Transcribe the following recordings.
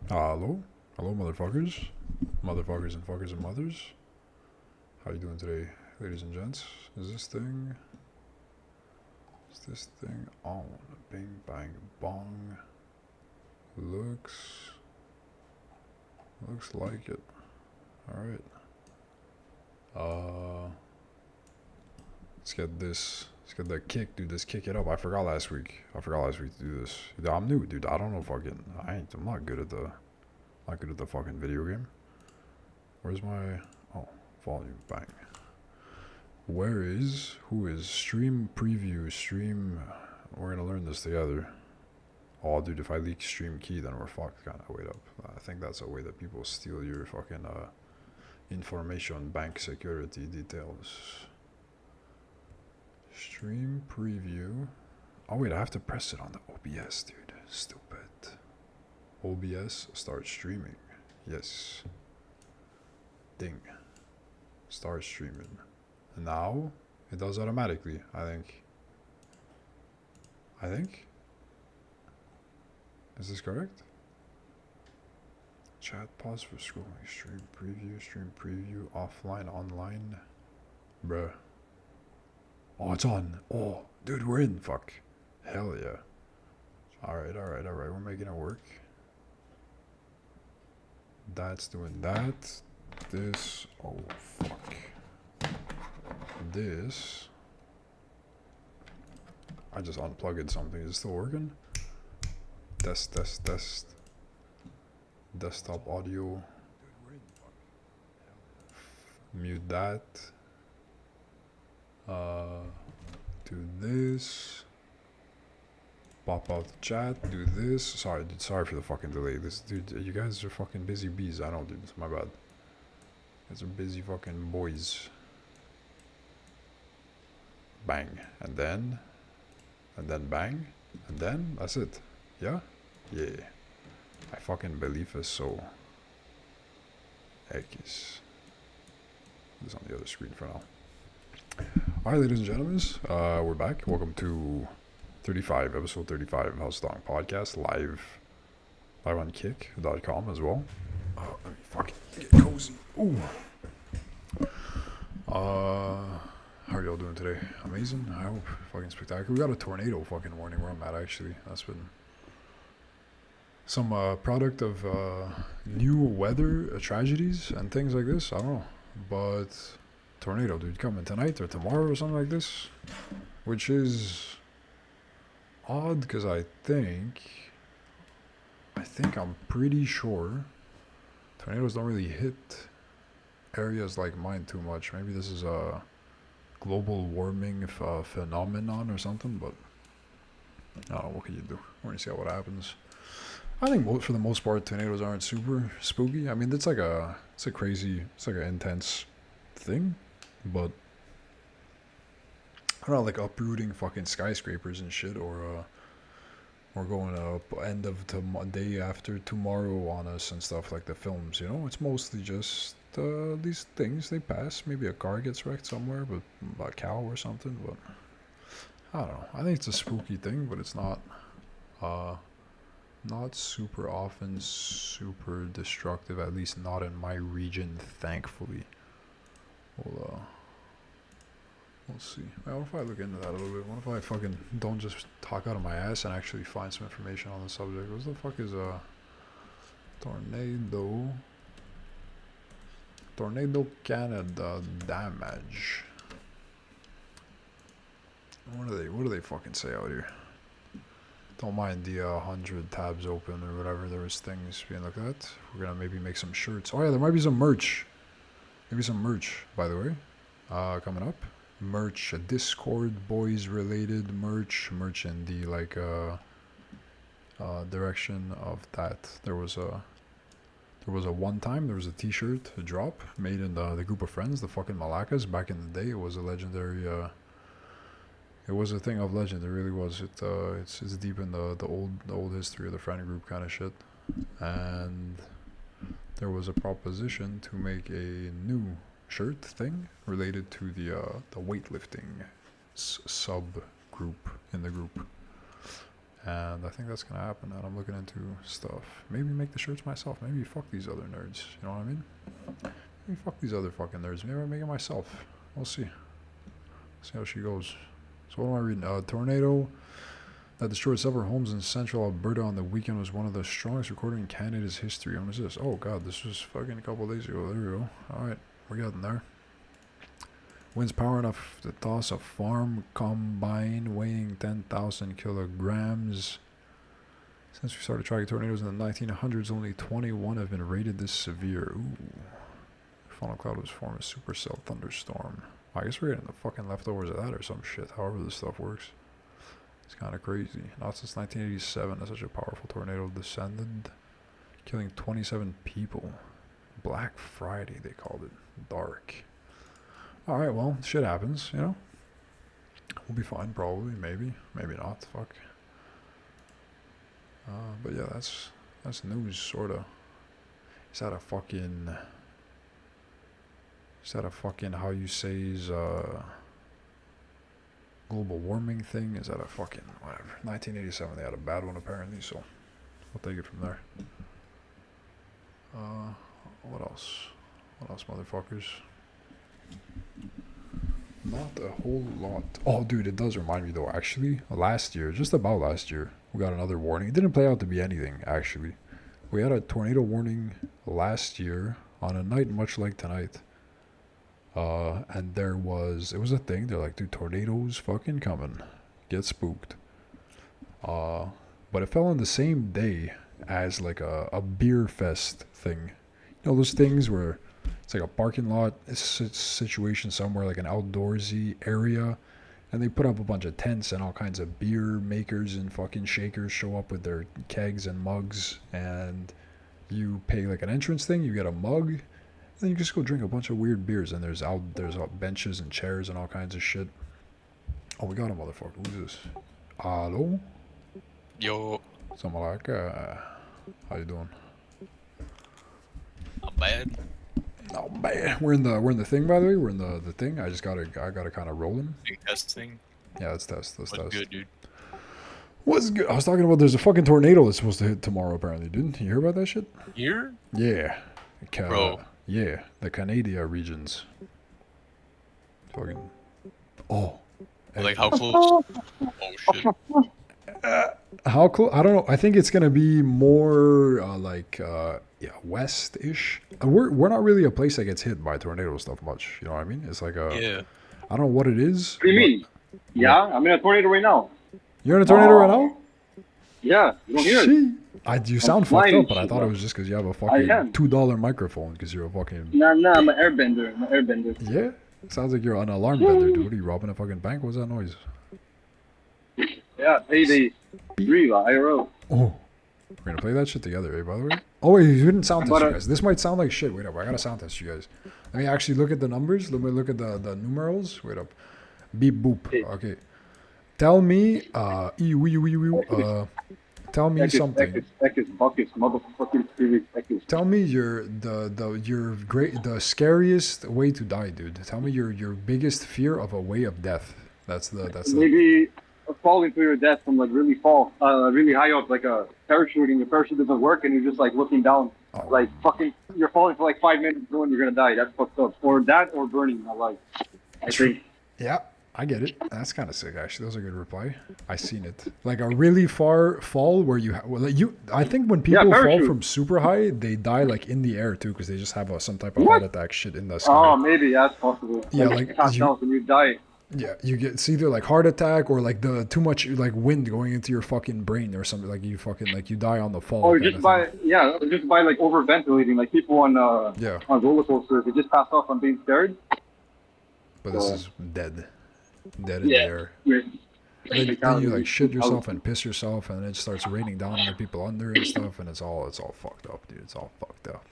Hello? Hello, motherfuckers. Motherfuckers and fuckers and mothers. How you doing today, ladies and gents? Is this thing on? Bing, bang, bong. Looks like it. Alright. Let's get that kick, dude. Let's kick it up. I forgot last week to do this. Dude, I'm new, dude. I don't know fucking. I'm not good at the fucking video game. Where's my volume? Bang. Who is stream preview stream? We're gonna learn this together. Oh, dude, if I leak stream key, then we're fucked. Kinda wait up. I think that's a way that people steal your fucking information, bank security details. Stream preview. Oh wait, I have to press it on the OBS, dude. Stupid. OBS start streaming. Yes. Ding. Start streaming. And now it does automatically, I think. Is this correct? Chat pause for scrolling. Stream preview, offline, online. Bruh. Oh, it's on. Oh, dude, we're in. Fuck. Hell yeah. Alright. We're making it work. That's doing that. This. Oh, fuck. This. I just unplugged something. Is it still working? Test. Desktop audio. Mute that. Do this. Pop out the chat. Do this. Sorry, dude. Sorry for the fucking delay. This dude. You guys are fucking busy bees. I know, dude. It's my bad. You guys are busy fucking boys. Bang. And then bang. And then that's it. Yeah? Yeah. I fucking believe it so. X. This on the other screen for now. Alright, ladies and gentlemen, we're back. Welcome to episode 35 of House Dong Podcast, live on kick.com as well. Let me fucking get cozy. Ooh. How are y'all doing today? Amazing? I hope. Fucking spectacular. We got a tornado fucking warning where I'm at, actually. That's been some product of new weather tragedies and things like this. I don't know. But tornado, dude, coming tonight or tomorrow or something like this. Which is odd because I think I'm pretty sure tornadoes don't really hit areas like mine too much. Maybe this is a global warming phenomenon or something, but I don't know, what can you do? We're gonna see what happens. I think for the most part tornadoes aren't super spooky. I mean, it's like an intense thing, but I don't know, like uprooting fucking skyscrapers and shit, or going up end of day after tomorrow on us and stuff like the films, you know? It's mostly just these things, they pass. Maybe a car gets wrecked somewhere, but a cow or something, but I don't know. I think it's a spooky thing, but it's not super often super destructive, at least not in my region, thankfully. We'll see. Well, what if I look into that a little bit? What if I fucking don't just talk out of my ass and actually find some information on the subject? What the fuck is a tornado? Tornado Canada damage. What do they fucking say out here? Don't mind the 100 tabs open or whatever. There was things being looked at. We're gonna maybe make some shirts. Oh yeah, there might be some merch. Maybe some merch, by the way, coming up. Merch, Discord boys related merch in the like direction of that. There was a t-shirt drop made in the group of friends, the fucking Malakas. Back in the day, it was a legendary. It was a thing of legend. It really was. It's deep in the old history of the friend group kind of shit. And there was a proposition to make a new shirt thing related to the weightlifting sub group in the group, And I think that's gonna happen. And I'm looking into stuff. Maybe make the shirts myself. Maybe fuck these other nerds. You know what I mean? Maybe fuck these other fucking nerds. Maybe I make it myself. We'll see. See how she goes. So what am I reading? Tornado that destroyed several homes in central Alberta on the weekend was one of the strongest recorded in Canada's history. When was this? Oh god, this was fucking a couple of days ago. There we go. Alright, we're getting there. Winds power enough to toss a farm combine weighing 10,000 kilograms. Since we started tracking tornadoes in the 1900s, only 21 have been rated this severe. Ooh. Funnel cloud was formed a supercell thunderstorm. I guess we're getting the fucking leftovers of that or some shit, however this stuff works. It's kind of crazy. Not since 1987 has such a powerful tornado descended, killing 27 people. Black Friday, they called it. Dark. Alright, well, shit happens, you know? We'll be fine, probably, maybe. Maybe not, fuck. But yeah, that's news, sorta. Is that a fucking, how you say, is, global warming thing? Is that a fucking, whatever. 1987, they had a bad one, apparently, so we'll take it from there. What else? What else, motherfuckers? Not a whole lot. Oh, dude, it does remind me, though, actually. Last year, just about last year, we got another warning. It didn't play out to be anything, actually. We had a tornado warning last year on a night much like tonight. And it was a thing. They're like, dude, tornadoes fucking coming. Get spooked. But it fell on the same day as, like, a beer fest thing. You know, those things where it's like a parking lot situation somewhere, like an outdoorsy area, and they put up a bunch of tents and all kinds of beer makers and fucking shakers show up with their kegs and mugs, and you pay like an entrance thing, you get a mug, and then you just go drink a bunch of weird beers, and there's benches and chairs and all kinds of shit. Oh, we got a motherfucker. Who's this? Hello? Yo. Samalaka. How you doing? Not bad. Oh man, we're in the thing, by the way. We're in the thing. I gotta kind of roll him. Big test thing. Yeah, let's test. What's good, dude? What's good? I was talking about there's a fucking tornado that's supposed to hit tomorrow. Apparently, dude. You hear about that shit? Here? Yeah. Bro. Yeah, the Canada regions. Fucking. Oh. Like how close? Oh shit. How close? I don't know. I think it's gonna be more west-ish. We're not really a place that gets hit by tornado stuff much. You know what I mean? It's like yeah. I don't know what it is. What do you mean? Yeah, I'm in a tornado right now. You're in a tornado right now? Yeah, you don't hear it. You sound fucked up, but I thought it was just because you have a fucking $2 microphone because you're a fucking. Nah, I'm an airbender. Yeah, sounds like you're an alarm bender, dude. What are you robbing a fucking bank? What's that noise? Yeah, payday 3 IRO. Oh, we're gonna play that shit together, eh? By the way. Oh wait, you didn't sound test you guys. This might sound like shit. Wait up, I gotta sound test you guys. Let me actually look at the numbers. Let me look at the numerals. Wait up. Beep boop. Okay. Tell me, tell me something. Tell me the scariest way to die, dude. Tell me your biggest fear of a way of death. That's maybe falling to your death from like really high up, like a parachuting. Your parachute doesn't work, and you're just like looking down, like fucking. You're falling for like 5 minutes, and you're gonna die. That's fucked up. Or that, or burning. I think. Yeah. I get it. That's kind of sick, actually. That was a good reply. I seen it. Like a really far fall where I think when people fall from super high, they die like in the air too, because they just have some type of heart attack shit in the sky. Oh, maybe that's possible. Yeah, like when you die. Yeah, it's either like heart attack or like the too much like wind going into your fucking brain or something, like you fucking like you die on the fall. Or just by like over ventilating, like people on roller coasters, they just pass off on being scared. But this is dead in the air. Then you like shit yourself and piss yourself, and then it starts raining down on the people under and stuff, and it's all fucked up, dude. It's all fucked up.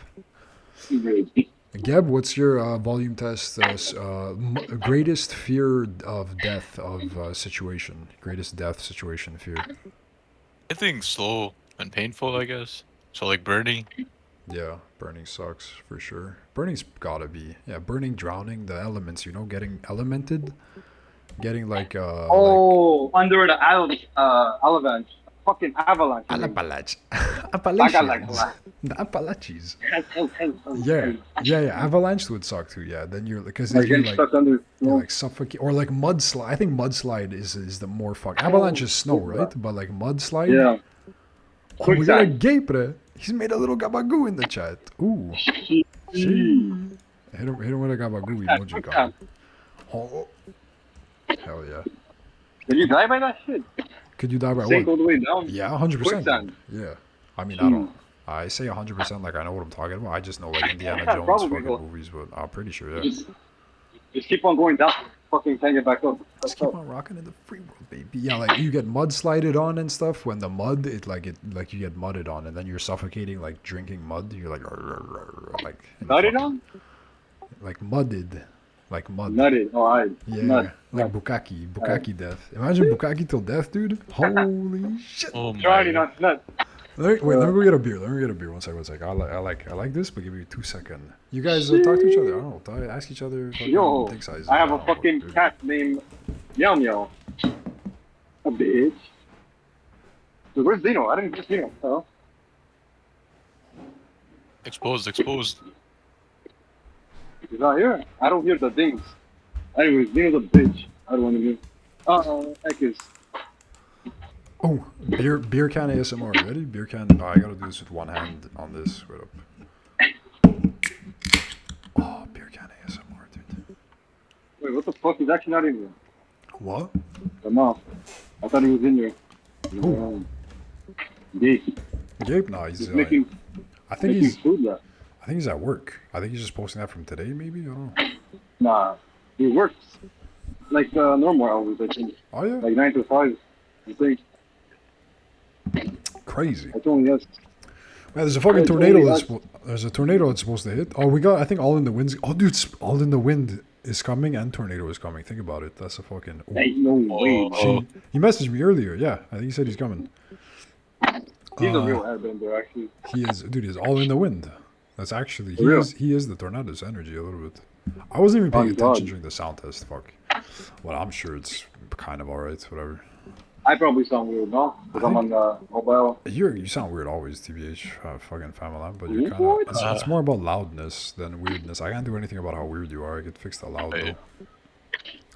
Geb, what's your volume test? Greatest fear of death situation. Greatest death situation fear. I think slow and painful, I guess. So like burning. Yeah, burning sucks for sure. Burning's gotta be burning, drowning, the elements. Getting elemented, getting like under the avalanche. fucking avalanche. Appalachians. Appalachians. The Appalachians. Hell. Yeah. Avalanche would suck too. Yeah, then you're because Like you're getting stuck under. you're like suffocate or like mudslide. I think mudslide is the more fuck. Avalanche is snow, right? But like mudslide. Yeah. Oh, we got a Gapre. He's made a little gabagoo in the chat. Ooh. She. Hit him with a gabagoo emoji. God. Oh. Hell yeah. Did you die by that shit? Could you die by Sink what? all the way down. Yeah, 100%. Quicksand. Yeah. I mean, I don't. I say 100% like I know what I'm talking about. I just know like Indiana Jones Probably fucking will. movies, but I'm pretty sure, yeah. Just keep on going down. Fucking can't get back up. Just keep on rocking in the free world, baby. Yeah, like you get mudslided on and stuff. When the mud, it like you get mudded on, and then you're suffocating like drinking mud. You're like, like Nutted on? like mudded, like mud. Nutted. Oh, I. Yeah, Nut. like Bukaki death. Imagine Bukaki till death, dude. Holy shit. Oh Trying my. not nut. Let me go get a beer. Let me get a beer. One second. I like this, but give me 2 seconds. You guys talk to each other. I don't know. Ask each other. Yo, dick sizes. I have a don't know, fucking dude. cat named Meow Meow. A bitch. So where's Zeno? I didn't get Zeno. Oh. Exposed. He's not here. I don't hear the dings. Anyways, Zeno's a bitch. I don't want to hear. Ekis. Oh, beer can ASMR. Ready? Beer can. Oh, I gotta do this with one hand on this. Wait up. Oh, beer can ASMR, dude. Wait, what the fuck? He's actually not in here. What? The mouth. I thought he was in here. Who? Gabe. Gabe? No, he's. He's making I think he's. food left. I think he's at work. I think he's just posting that from today, maybe. I don't know. Nah. He works like normal hours, I think. Oh yeah. Like 9 to 5. I think. Crazy. That's only us. Man, there's a fucking It's tornado. only That's us. there's a tornado that's supposed to hit. Oh, we got. I think all in the winds. Oh, dude, all in the wind is coming and tornado is coming. Think about it. That's a fucking. Ooh. Ain't no way. Oh. He messaged me earlier. Yeah, I think he said he's coming. He's a real airbender, actually. He is, dude. He's all in the wind. That's actually For real? he is the tornado's energy a little bit. I wasn't even paying Oh, attention God. during the sound test. Fuck. Well, I'm sure it's kind of alright. Whatever. I probably sound weird, no? Because I'm on mobile. You sound weird always, TBH, fucking family, but you're kind What? of. It's more about loudness than weirdness. I can't do anything about how weird you are. I could fix the loud though.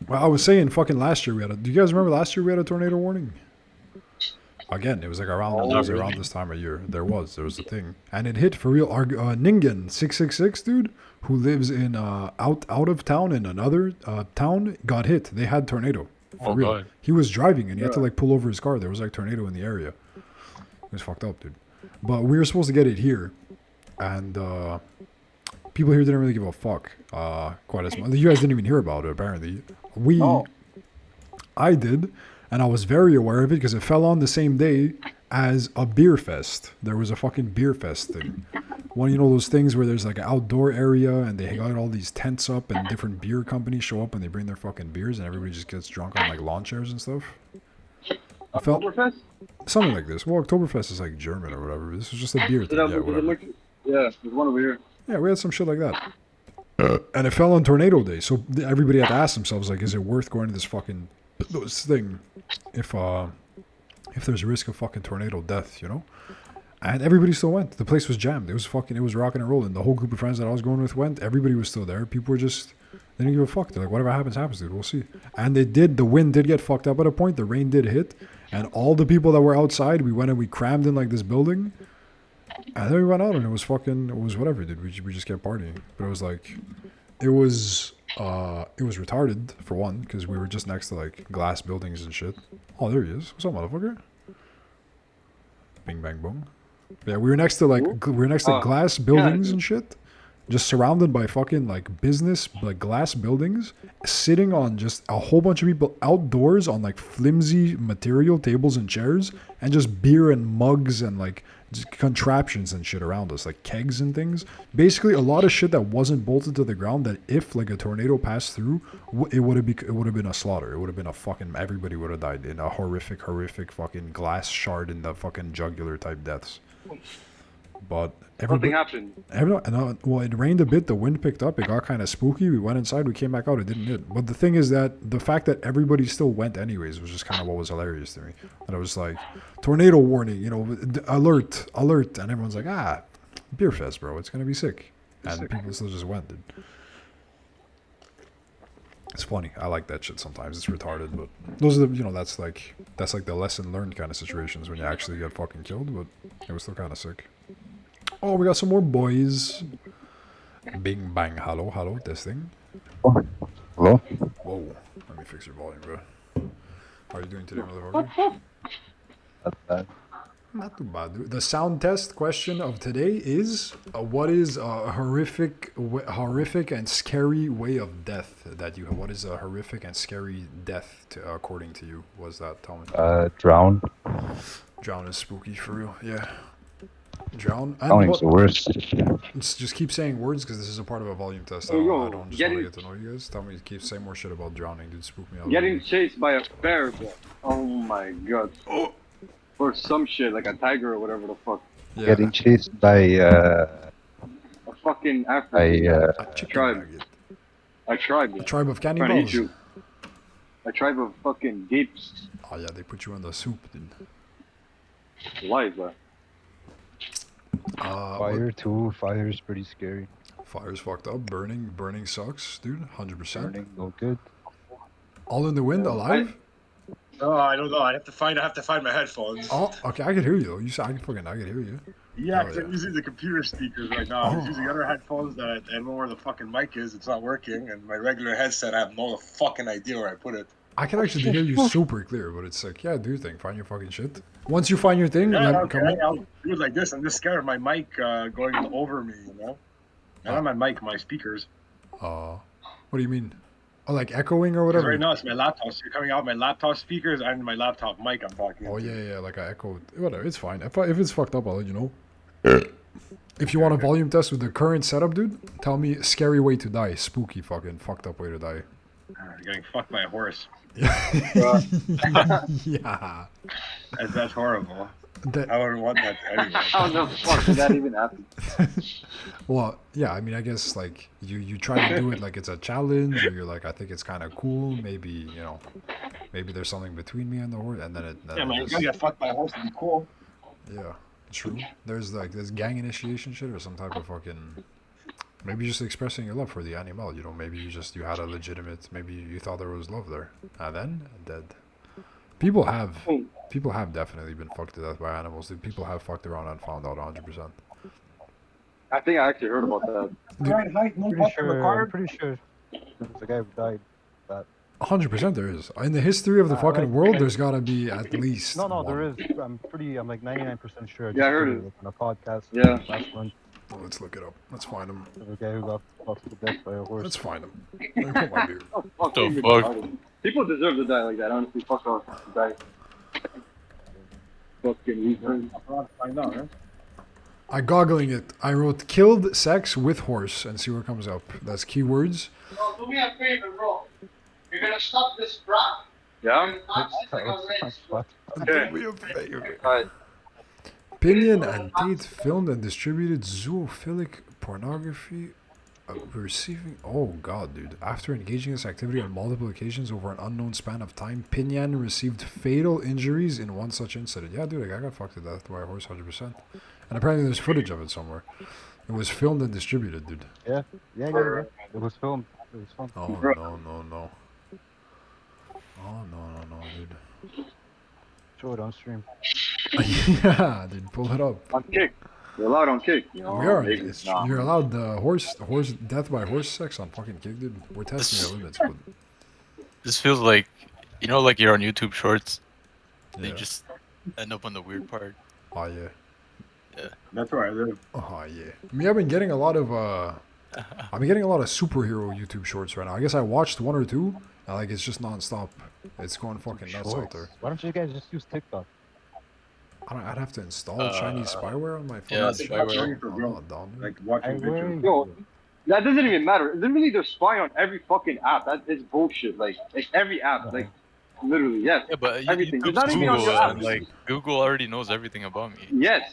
Well, I was saying, fucking last year we had a. Do you guys remember last year we had a tornado warning? Again, it was like around. Oh, it was really? around this time of year. There was a thing, and it hit for real. Our Ningen 666 dude, who lives in out of town in another town, got hit. They had tornado. For Oh, real. God. He was driving and he had to Yeah. like pull over his car. There was like tornado in the area. It was fucked up, dude. But we were supposed to get it here, and people here didn't really give a fuck. Quite as much. You guys didn't even hear about it. Apparently, Oh. I did, and I was very aware of it because it fell on the same day as a beer fest. There was a fucking beer fest thing. One, you know those things where there's like an outdoor area and they got all these tents up and different beer companies show up and they bring their fucking beers and everybody just gets drunk on like lawn chairs and stuff. I felt Oktoberfest? something like this. Well, Oktoberfest is like German or whatever. This was just a beer thing. Yeah, whatever. Yeah, there's one over here. Yeah, we had some shit like that. And it fell on tornado day, so everybody had to ask themselves, like, is it worth going to this fucking this thing if there's a risk of fucking tornado death, you know? And everybody still went. The place was jammed. It was rocking and rolling. The whole group of friends that I was going with went. Everybody was still there. People were just, they didn't give a fuck. They're like, whatever happens, happens, dude. We'll see. And the wind did get fucked up at a point. The rain did hit. And all the people that were outside, we went and we crammed in like this building. And then we went out and it was whatever, dude. We just kept partying. But it was like, it was retarded for one, because we were just next to like glass buildings and shit. Oh, there he is. What's up, motherfucker? Bing bang boom. Yeah, we were next to glass buildings and shit, just surrounded by fucking like business, like glass buildings, sitting on just a whole bunch of people outdoors on like flimsy material tables and chairs, and just beer and mugs and like just contraptions and shit around us, like kegs and things. Basically, a lot of shit that wasn't bolted to the ground. That if like a tornado passed through, it would have been a slaughter. It would have been a fucking, everybody would have died in a horrific fucking glass shard in the fucking jugular type deaths. But Nothing everybody, happened. well, it rained a bit. The wind picked up. It got kind of spooky. We went inside. We came back out. It didn't hit. But the thing is that the fact that everybody still went anyways was just kind of what was hilarious to me. And it was like, tornado warning, alert, alert. And everyone's like, beer fest, bro. It's going to be sick. And people still just went, dude. It's funny. I like that shit sometimes. It's retarded, but those are the, that's like the lesson learned kind of situations when you actually get fucking killed, but it was still kind of sick. Oh, we got some more boys. Bing, bang, hello, testing. Hello? Whoa, let me fix your volume, bro. How are you doing today, motherfucker? That's bad. Not too bad, dude. The sound test question of today is, what is a horrific and scary way of death that you have? What is a horrific and scary death, according to you? What's that, tell me? Drown. Drown is spooky, for real, yeah. Drown. And Drowning's the worst. just keep saying words because this is a part of a volume test. I Yo, don't just want to get to know you guys. Tell me, keep saying more shit about drowning, dude. Spook me out. Getting chased by a bear, bro. Oh my god. Or some shit, like a tiger or whatever the fuck. Yeah. Getting chased by A fucking African A chicken tribe. nugget. A tribe. A tribe of Trying to eat cannibals. you. A tribe of fucking gapes. Oh yeah, they put you in the soup, dude. Lies, bro. fire too. Fire is pretty scary. Fire's fucked up. Burning sucks, dude. 100%. Burning, no good. All in the wind, alive. Oh, I don't know. I have to find my headphones. Oh, okay. I can hear you. You said I can hear you. Yeah, Oh, because yeah. I'm using the computer speakers right now. I was using other headphones that I don't know where the fucking mic is. It's not working. And my regular headset, I have no fucking idea where I put it. I can actually hear you super clear, but it's like, yeah, do your thing. Find your fucking shit. Once you find your thing, Yeah, let okay. come on. I'll do it like this. I'm just scared of my mic going over me, Not my mic, my speakers. What do you mean? Oh, like echoing or Because whatever? right now it's my laptop. So you're coming out my laptop speakers and my laptop mic I'm talking Oh, into. yeah, like I echoed. Whatever, it's fine. If it's fucked up, I'll let you know. If you want a volume test with the current setup, dude, tell me scary way to die. Spooky fucking fucked up way to die. You're getting fucked by a horse. Yeah. That's horrible. That, I wouldn't want that anyway. How the fuck did that even happen? well, yeah, I mean, I guess, like, you try to do it like it's a challenge, or you're like, I think it's kind of cool, maybe, maybe there's something between me and the horse, and then it... Yeah, man, you're gonna get fucked by a horse to be cool. Yeah, true. There's, like, this gang initiation shit, or some type of fucking... Maybe just expressing your love for the animal, maybe you had a legitimate... Maybe you thought there was love there. And then, dead. People have definitely been fucked to death by animals. Dude, people have fucked around and found out 100%. I think I actually heard about that. Right height, no Pretty butt sure. I'm required. pretty sure there's a guy who died. 100% there is. In the history of the fucking world, there's gotta be at least No, one. there is. I'm like 99% sure. Yeah, I heard it. On a podcast. Yeah. Last month, Well, let's look it up. Let's find him. there's a guy who got fucked to death by a horse. Let's find him. Let me put my beer. Oh, fuck, The you're fuck? retarded. People deserve to die like that, honestly. Fuck off. To die. Fucking return. I'll find out, huh? I goggling it. I wrote killed sex with horse and see what comes up. That's keywords. Bro, do me a favor, bro. You're gonna stop this crap. Yeah? What? Okay. Do me a favor. Alright. Pinion and Tate filmed and distributed zoophilic pornography. Receiving. Oh god, dude. After engaging this activity on multiple occasions over an unknown span of time, Pinyan received fatal injuries in one such incident. Yeah, dude, I got fucked to death by a horse 100%. And apparently there's footage of it somewhere. It was filmed and distributed, dude. Yeah. It was filmed. It was fun. Oh, no. Oh, no, dude. Show it on stream. Yeah, dude, pull it up. On kick. You're allowed on kick. We are. maybe. It's, Nah. You're allowed horse death by horse sex on fucking kick, dude. We're testing our limits, but This feels like, like you're on YouTube Shorts. yeah. You just end up on the weird part. Oh yeah. That's where I live. Oh yeah. I mean, I've been getting a lot of superhero YouTube shorts right now. I guess I watched one or two. And, like, it's just nonstop. It's going fucking nuts out Shorts. there. Why don't you guys just use TikTok? I'd have to install Chinese spyware on my phone. yeah, and shit. spyware. I'm not dumb, dude. Like watching pictures. Yo, that doesn't even matter. Literally, they're spying on every fucking app. That is bullshit. Like every app. Like, literally, yes. Yeah, but Everything. YouTube's It's not even on Google, your app. and like Google already knows everything about me. Yes.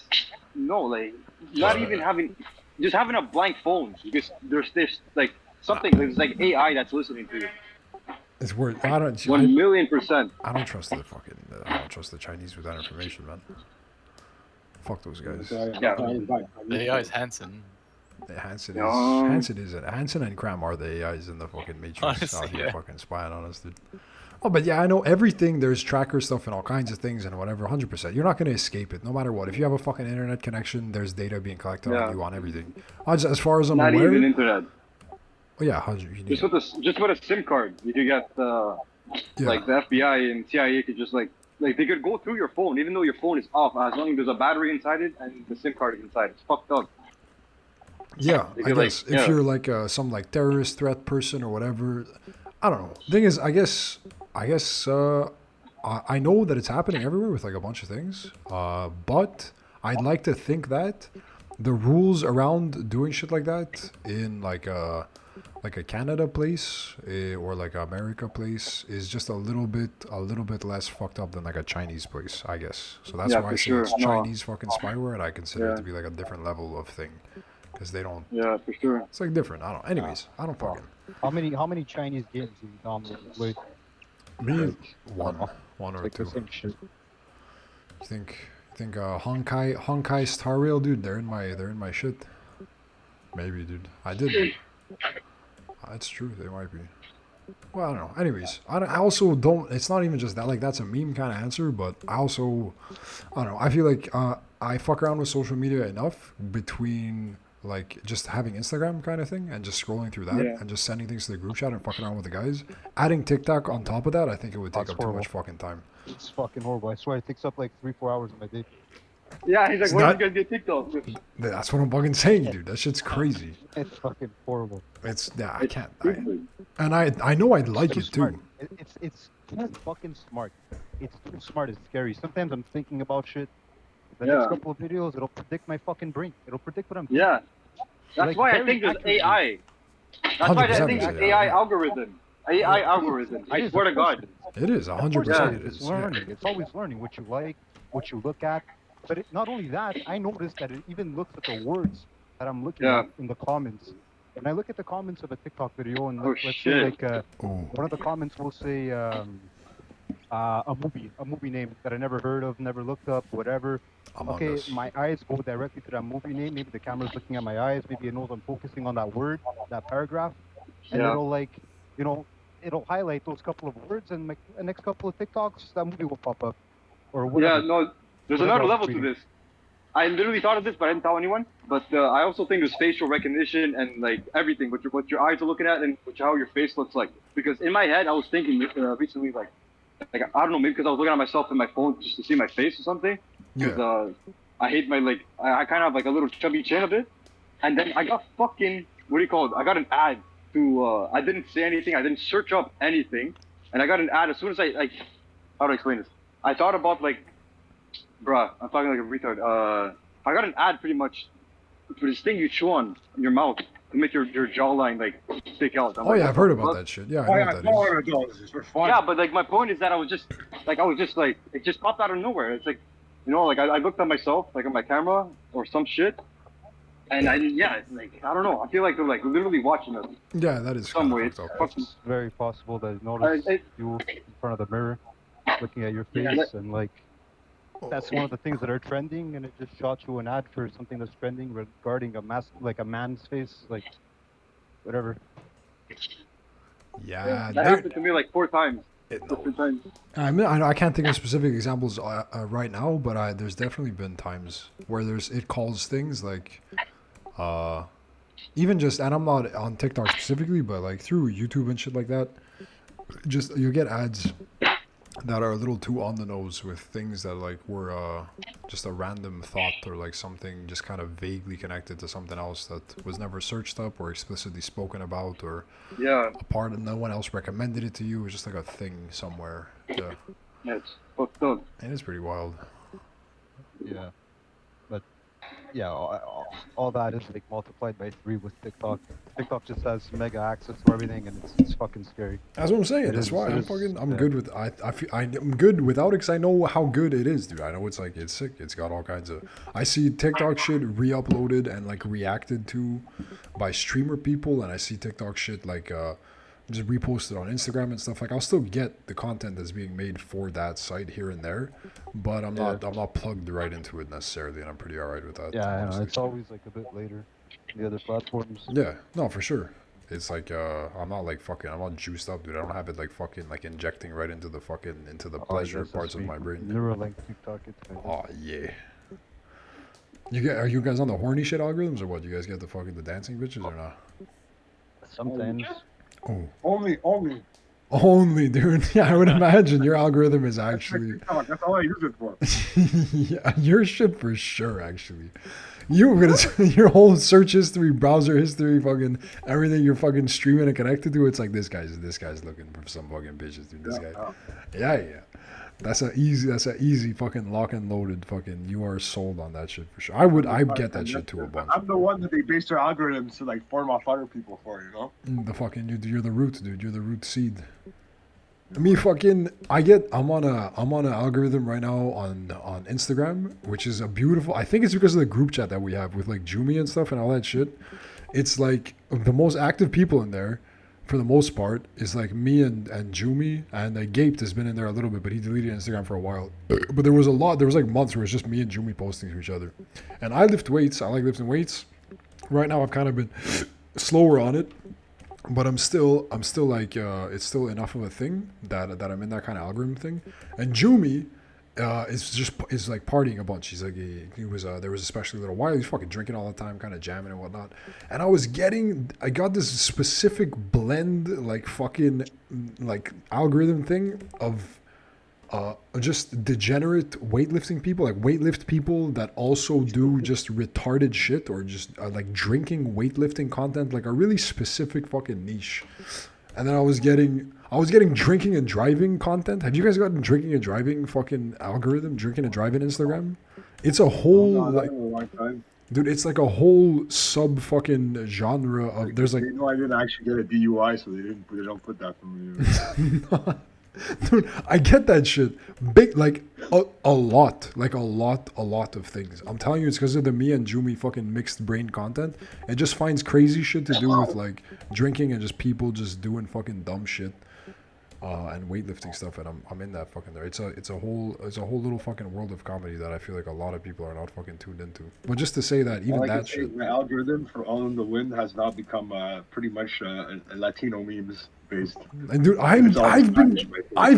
No, like, not even having, just having a blank phone because there's this like something. There's like AI that's listening to you. It's weird. I don't. 1,000,000%. I don't trust the fucking. I don't trust the Chinese with that information, man. Fuck those guys. Yeah. The AI is Hansen. Hansen Yeah. is it. Hansen and Cram are the AIs in the fucking Matrix Honestly, out here yeah. fucking spying on us, dude. Oh, but yeah, I know everything. There's tracker stuff and all kinds of things and whatever. 100%. You're not gonna escape it, no matter what. If you have a fucking internet connection, there's data being collected Yeah. on you on everything. As far as I'm Not aware. even internet. Oh yeah, 100. You need Just with a SIM card, you could get like the FBI and CIA could just like they could go through your phone even though your phone is off as long as there's a battery inside it and the SIM card is inside. It's fucked up. Yeah, They I could, guess like, if yeah. you're like some like terrorist threat person or whatever, I don't know. Thing is, I guess I know that it's happening everywhere with like a bunch of things. But I'd like to think that the rules around doing shit like that in like a Canada place or like a America place is just a little bit less fucked up than like a Chinese place, I guess. So that's Yeah, why I for say sure. it's No. Chinese fucking spyware, and I consider Yeah. it to be like a different level of thing because they don't. Yeah, for sure. It's like different. I don't. Anyways, I don't fucking. How many Chinese games do you download? Play? Me, Like, one or like two. the same shit. You think Honkai Star Rail, dude? They're in my shit. Maybe, dude. I did. That's true. They might be. Well, I don't know. Anyways, I also don't. It's not even just that. Like that's a meme kind of answer, but I don't know. I feel like I fuck around with social media enough between like just having Instagram kind of thing and just scrolling through that Yeah. and just sending things to the group chat and fucking around with the guys. Adding TikTok on top of that, I think it would take That's up too much horrible. fucking time. It's fucking horrible. I swear it takes up like 3-4 hours of my day. Yeah, he's like, It's where not- did you guys get TikTok? That's what I'm fucking saying, dude. That shit's crazy. It's fucking horrible. It's yeah, I It's can't. stupid. And I know I'd like Too it smart. too. It's too fucking smart. It's too smart. It's scary. Sometimes I'm thinking about shit. The Yeah. next couple of videos, it'll predict my fucking brain. It'll predict what I'm. Yeah. That's Like, why I very think there's accurately. AI. That's why I 100% think there's there's AI. AI algorithm. AI algorithm. It I is, swear to of course God. it is. It is Of 100%. course Yeah. It It's is. Yeah. learning. It's always learning what you like, what you look at. But not only that, I noticed that it even looks at the words that I'm looking Yeah. at in the comments. When I look at the comments of a TikTok video, and Oh, let's say shit. like Oh, one of the comments will say a movie name that I never heard of, never looked up, whatever. Among Okay, Us. my eyes go directly to that movie name. Maybe the camera's looking at my eyes. Maybe it knows I'm focusing on that word, that paragraph, and Yeah. it'll like, it'll highlight those couple of words, and like the next couple of TikToks, that movie will pop up, or Yeah, whatever. no, there's Whatever another I was level to reading. this. I literally thought of this, but I didn't tell anyone. But I also think there's facial recognition and like everything, what your eyes are looking at and how your face looks like. Because in my head, I was thinking recently, like I don't know, maybe because I was looking at myself in my phone just to see my face or something. Because Yeah. I hate my like I kind of have like a little chubby chin a bit, and then I got fucking what do you call it? I got an ad to I didn't say anything, I didn't search up anything, and I got an ad as soon as I like how do I explain this? I thought about like. Bruh, I'm talking like a retard. I got an ad pretty much for this thing you chew on in your mouth to make your jawline like stick out. I'm Oh like, yeah, what I've heard the about fuck? that shit. Yeah, I Oh know yeah, what it's that all is. one of those. It's for fun. Yeah, but like my point is that I was just like it just popped out of nowhere. It's like like I looked at myself like on my camera or some shit, and like I don't know. I feel like they're like literally watching us Yeah, that is some kind way. of It's fucked up. fucking It's very possible that notice I- you in front of the mirror, looking at your face, Yeah. and like that's one of the things that are trending, and it just shot you an ad for something that's trending regarding a man's face, like whatever. Yeah, that there- happened to me like 4 times, it- different times. I mean, I can't think of specific examples right now, but there's definitely been times where it calls things like, even just, and I'm not on TikTok specifically, but like through YouTube and shit like that, just you get ads that are a little too on the nose with things that like were just a random thought or like something just kind of vaguely connected to something else that was never searched up or explicitly spoken about or Yeah, a part and no one else recommended it to you. It was just like a thing somewhere. Yeah, it's fucked up. and it's pretty wild. Yeah, but yeah, all that is like multiplied by 3 with TikTok. TikTok just has mega access to everything, and it's fucking scary. That's what I'm saying. It That's is. why It I'm is. fucking. I'm Yeah. good with. I'm good without it because I know how good it is, dude. I know it's like it's sick. It's got all kinds of. I see TikTok shit re-uploaded and like reacted to by streamer people, and I see TikTok shit like just reposted on Instagram and stuff. Like I'll still get the content that's being made for that site here and there, but I'm not. I'm not plugged right into it necessarily, and I'm pretty alright with that. Yeah, I know. honestly. It's always like a bit later. The other platforms. Yeah, no, for sure. It's like I'm not like fucking I'm not juiced up, dude. I don't have it like fucking like injecting right into the fucking into the Oh, pleasure yes, parts of my brain. Neuralink TikTok. It's Oh yeah. Are you guys on the horny shit algorithms or what? You guys get the fucking the dancing bitches or not? sometimes. Oh, Only. only, dude. Yeah, I would imagine your algorithm is That's my actually TikTok. That's all I use it for. yeah, your shit for sure. Actually, you were gonna your whole search history, browser history, fucking everything you're fucking streaming and connected to. It's like this guy's looking for some fucking bitches, dude. This guy, yeah. That's a easy fucking lock and loaded fucking. You are sold on that shit for sure. I'd get that shit too a bunch. I'm the one that they base their algorithms to like form off other people for, you know? The fucking you're the root, dude. You're the root seed. Me fucking I'm on an algorithm right now on Instagram, which is a beautiful. I think it's because of the group chat that we have with like Jumi and stuff and all that shit. It's like the most active people in there, for the most part, is like me and Jumi, and like Gaped has been in there a little bit, but he deleted Instagram for a while. But there was like months where it's just me and Jumi posting to each other. And I lift weights. I like lifting weights. Right now I've kind of been slower on it, but I'm still like it's still enough of a thing that I'm in that kind of algorithm thing. And Jumi is like partying a bunch. He's like he was there was especially a little while he's fucking drinking all the time, kind of jamming and whatnot. And I got this specific blend like fucking like algorithm thing of just degenerate weightlifting people, like weightlift people that also do just retarded shit or just like drinking weightlifting content, like a really specific fucking niche. And then I was getting drinking and driving content. Have you guys gotten drinking and driving fucking algorithm? Drinking and driving Instagram? It's a whole like, dude. It's like a whole sub fucking genre of. There's like. They know I didn't actually get a DUI, so they don't put that for me. Dude, I get that shit. Big, like a lot of things. I'm telling you, it's because of the me and Jumi fucking mixed brain content. It just finds crazy shit to do with like drinking and just people just doing fucking dumb shit, and weightlifting stuff. And I'm in that fucking there. It's a whole little fucking world of comedy that I feel like a lot of people are not fucking tuned into. But just to say that even that shit. My algorithm for All in the Wind has now become pretty much Latino memes based. And dude, I've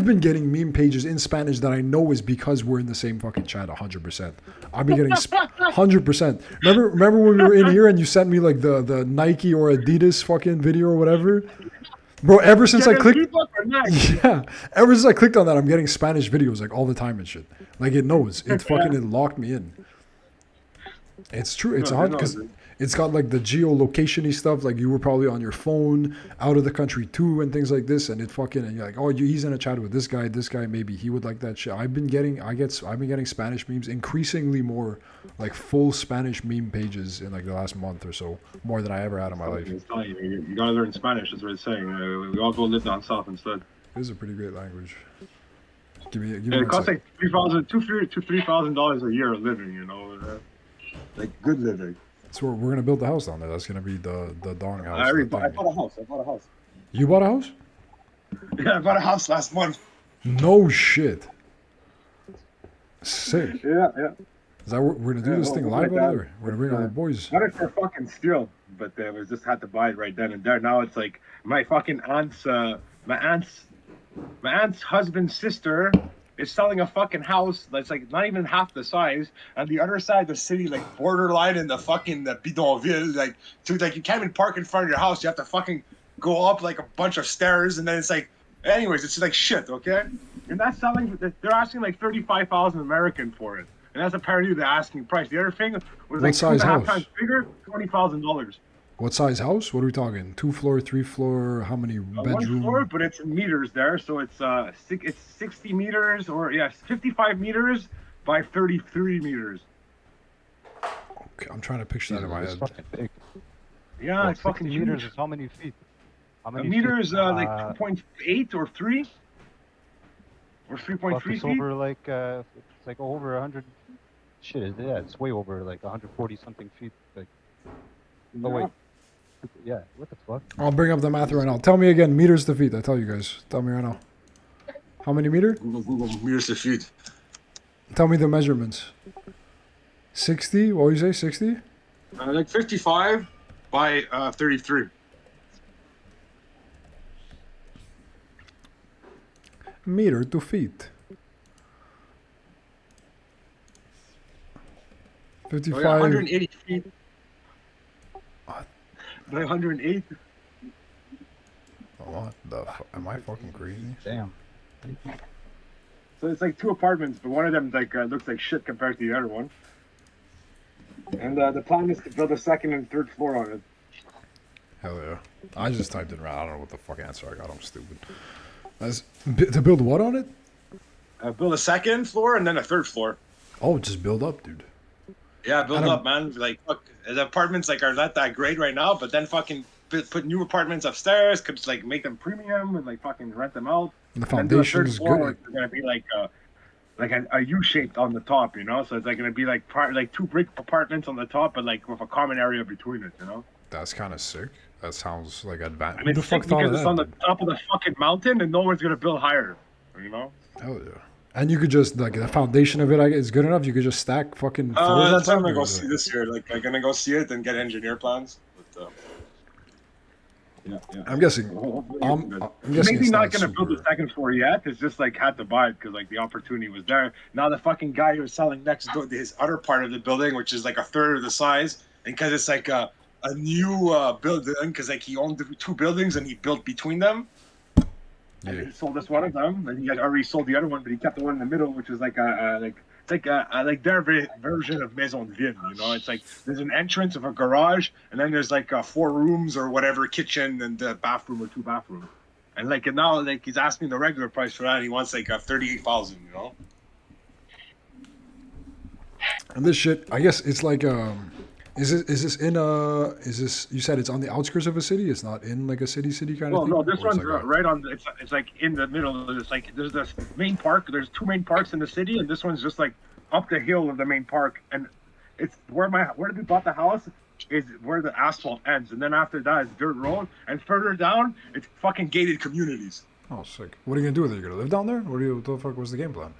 been getting meme pages in Spanish that I know is because we're in the same fucking chat 100%. I've been getting 100%. Remember when we were in here and you sent me like the Nike or Adidas fucking video or whatever? Bro, ever since I clicked on that, I'm getting Spanish videos like all the time and shit. Like it knows. It fucking it locked me in. It's true. It's hard because it's got like the geolocation-y stuff. Like you were probably on your phone out of the country too and things like this. And it fucking, and you're like, oh, he's in a chat with this guy. This guy, maybe he would like that shit. I've been getting Spanish memes, increasingly more like full Spanish meme pages in like the last month or so, more than I ever had in my life. You gotta learn Spanish. That's what it's saying. We all go live down south instead. It is a pretty great language. Give me it costs like $3,000 a year of living, you know, like good living. So we're gonna build the house down there. That's gonna be the Dong house. I bought a house. You bought a house? Yeah, I bought a house last month. No shit. Sick. Yeah. Is that we're gonna do this thing live over there? We're gonna bring all the boys. Got it for fucking steal, but they just had to buy it right then and there. Now it's like my fucking my aunt's husband's sister is selling a fucking house that's like not even half the size, and the other side of the city, like borderline in the bidonville, like you can't even park in front of your house. You have to fucking go up like a bunch of stairs, and then it's like, anyways, it's like shit, okay? And that's selling. They're asking like 35,000 American for it, and that's apparently the asking price. The other thing was like 2.5 times bigger, $20,000. What size house? What are we talking? 2 floor, 3 floor? How many bedrooms? 1 floor, but it's in meters there, so it's 60 meters or 55 meters by 33 meters. I'm trying to picture that in my It's head. fucking big. Yeah, Well, it's fucking 60 meters huge. is how many feet? How A many meter feet? is like 2.8 or 3 or Fuck, 3.3 it's feet. over like it's like over 100. Shit, yeah, it's way over like 140 something feet. Like, oh wait, yeah, what the fuck? I'll bring up the math right now. Tell me again, meters to feet. I tell you guys. Tell me right now. How many meter? Google meters to feet. Tell me the measurements. 60? What did you say? 60? Like 55 by 33. Meter to feet. Oh, 55. yeah, 180 feet. What? By 108. What the fuck? Am I fucking crazy? Damn. So it's like 2 apartments, but one of them like looks like shit compared to the other one. And the plan is to build a 2nd and 3rd floor on it. Hell yeah. I just typed it around. I don't know what the fuck answer I got. I'm stupid. To build what on it? Build a 2nd floor and then a 3rd floor. Oh, just build up, dude. Yeah, build I don't- up, man. Like, fuck, the apartments like are not that great right now, but then fucking put new apartments upstairs, could like make them premium and like fucking rent them out. The And then do a foundation 3rd is floor, good. which is gonna be like a U shaped on the top, you know. So it's like gonna be like like 2 brick apartments on the top, but like with a common area between it, you know. That's kind of sick. That sounds like advanced. I Who mean, the it's sick fuck thought because of it's that? on the Dude? top of the fucking mountain, and no one's gonna build higher, you know. Hell yeah. And you could just, like, the foundation of it is good enough. You could just stack fucking floors on That's what I'm top. gonna or go is see it- this year. Like, I'm gonna go see it and get engineer plans. But, yeah. I'm guessing. Hopefully I'm it's good. guessing Maybe it's not gonna build the super. 2nd floor yet. It's just like had to buy it because like the opportunity was there. Now the fucking guy who was selling next door his other part of the building, which is like a third of the size, and because it's like a new building, because like he owned the 2 buildings and he built between them. And Yeah. he sold us one of them, and he had already sold the other one, but he kept the one in the middle, which is like it's like like their version of maison de ville, you know. It's like there's an entrance of a garage, and then there's like 4 rooms or whatever, kitchen and a bathroom or 2 bathrooms. And like and now like he's asking the regular price for that, and he wants like 38,000, you know. And this shit, I guess it's like, is this, you said it's on the outskirts of a city? It's not in like a city kind of Well, thing? no, this Or it's one's like a- right on. It's like in the middle. It's like there's this main park. There's 2 main parks in the city, and this one's just like up the hill of the main park. And it's where we bought the house is where the asphalt ends, and then after that it's dirt road, and further down it's fucking gated communities. Oh, sick. What are you gonna do with it? You gonna live down there? What the fuck was the game plan?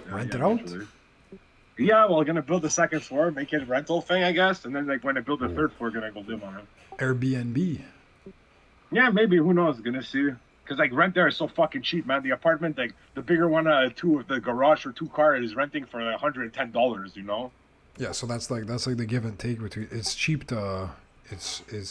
Rent it out? eventually. Yeah, well, gonna build the 2nd floor, make it a rental thing, I guess, and then like when I build the 3rd floor, gonna go live on it. Airbnb. Yeah, maybe. Who knows? Gonna see. Because like rent there is so fucking cheap, man. The apartment, like the bigger one, 2 of the garage or 2 car is renting for like $110. You know. Yeah, so that's like the give and take between. It's cheap to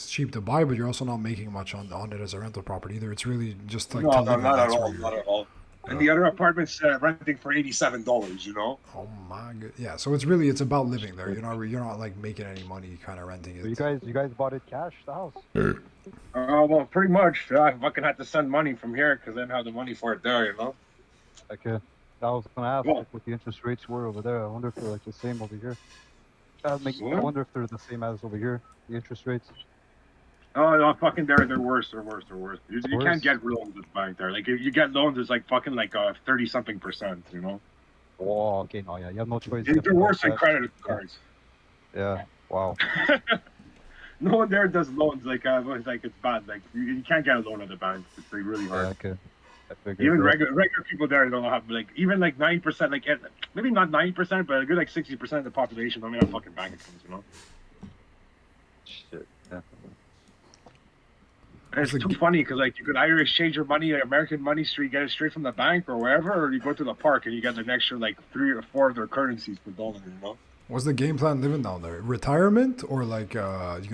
cheap to buy, but you're also not making much on it as a rental property either. It's really just like No, to no, live in. not at That's all. where you're- Not at all. And the other apartment's renting for $87. You know. Oh my god. Yeah, so it's about living there. You're not like making any money kind of renting So it. you guys bought it cash, the house? Well, pretty much. I fucking had to send money from here because I didn't have the money for it there. You know. Okay. I was gonna ask Well- like, what the interest rates were over there. I wonder if they're like the same over here. I What? wonder if they're the same as over here. The interest rates. Oh no, fucking they're worse. They're worse. You Worse? can't get loans at the bank there. Like if you get loans, it's like fucking like 30-something%. You know. Oh, okay. No, yeah, you have no choice. You have They're to worse buy than cash. credit cards. Yeah. Wow. No one there does loans like it's bad. Like you can't get a loan at the bank. It's like really Yeah, hard. okay. I figured. Even yeah. regular people there don't have like even like 90%, like maybe not 90%, but a good like 60% of the population don't even have fucking bank accounts. You know. Shit. Yeah. And it's too funny because like you could either exchange your money at American Money Street, get it straight from the bank or wherever, or you go to the park and you get an extra like 3 or 4 of their currencies per dollar. You know. What's the game plan living down there? Retirement or like there's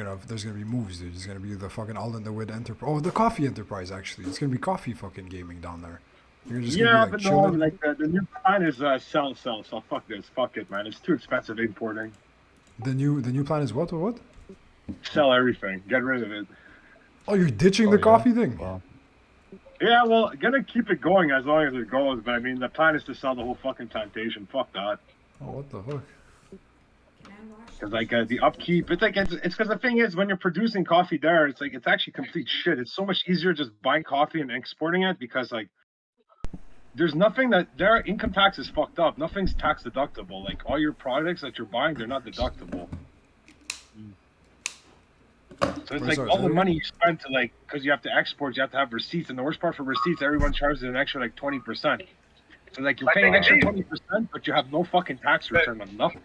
gonna be moves, dude. It's gonna be the fucking all in the wood enterprise. Oh, the coffee enterprise actually. It's gonna be coffee fucking gaming down there. You're just Yeah, gonna be but like no, chilling. like the new plan is sell. So fuck this, fuck it, man. It's too expensive importing. The new plan is what? Sell everything, get rid of it. Oh, you're ditching Oh, the yeah? coffee thing. Wow. Yeah, well, gonna keep it going as long as it goes. But I mean, the plan is to sell the whole fucking plantation. Fuck that. Oh, what the fuck? Can I wash Because like the upkeep, it's like it's because the thing is when you're producing coffee there, it's like it's actually complete shit. It's so much easier just buying coffee and exporting it because like there's nothing that their income tax is fucked up. Nothing's tax deductible. Like all your products that you're buying, they're not deductible. So it's like all the money you spend to like because you have to export, you have to have receipts, and the worst part for receipts, everyone charges an extra like 20%. So like you're paying an extra 20%, but you have no fucking tax return on nothing.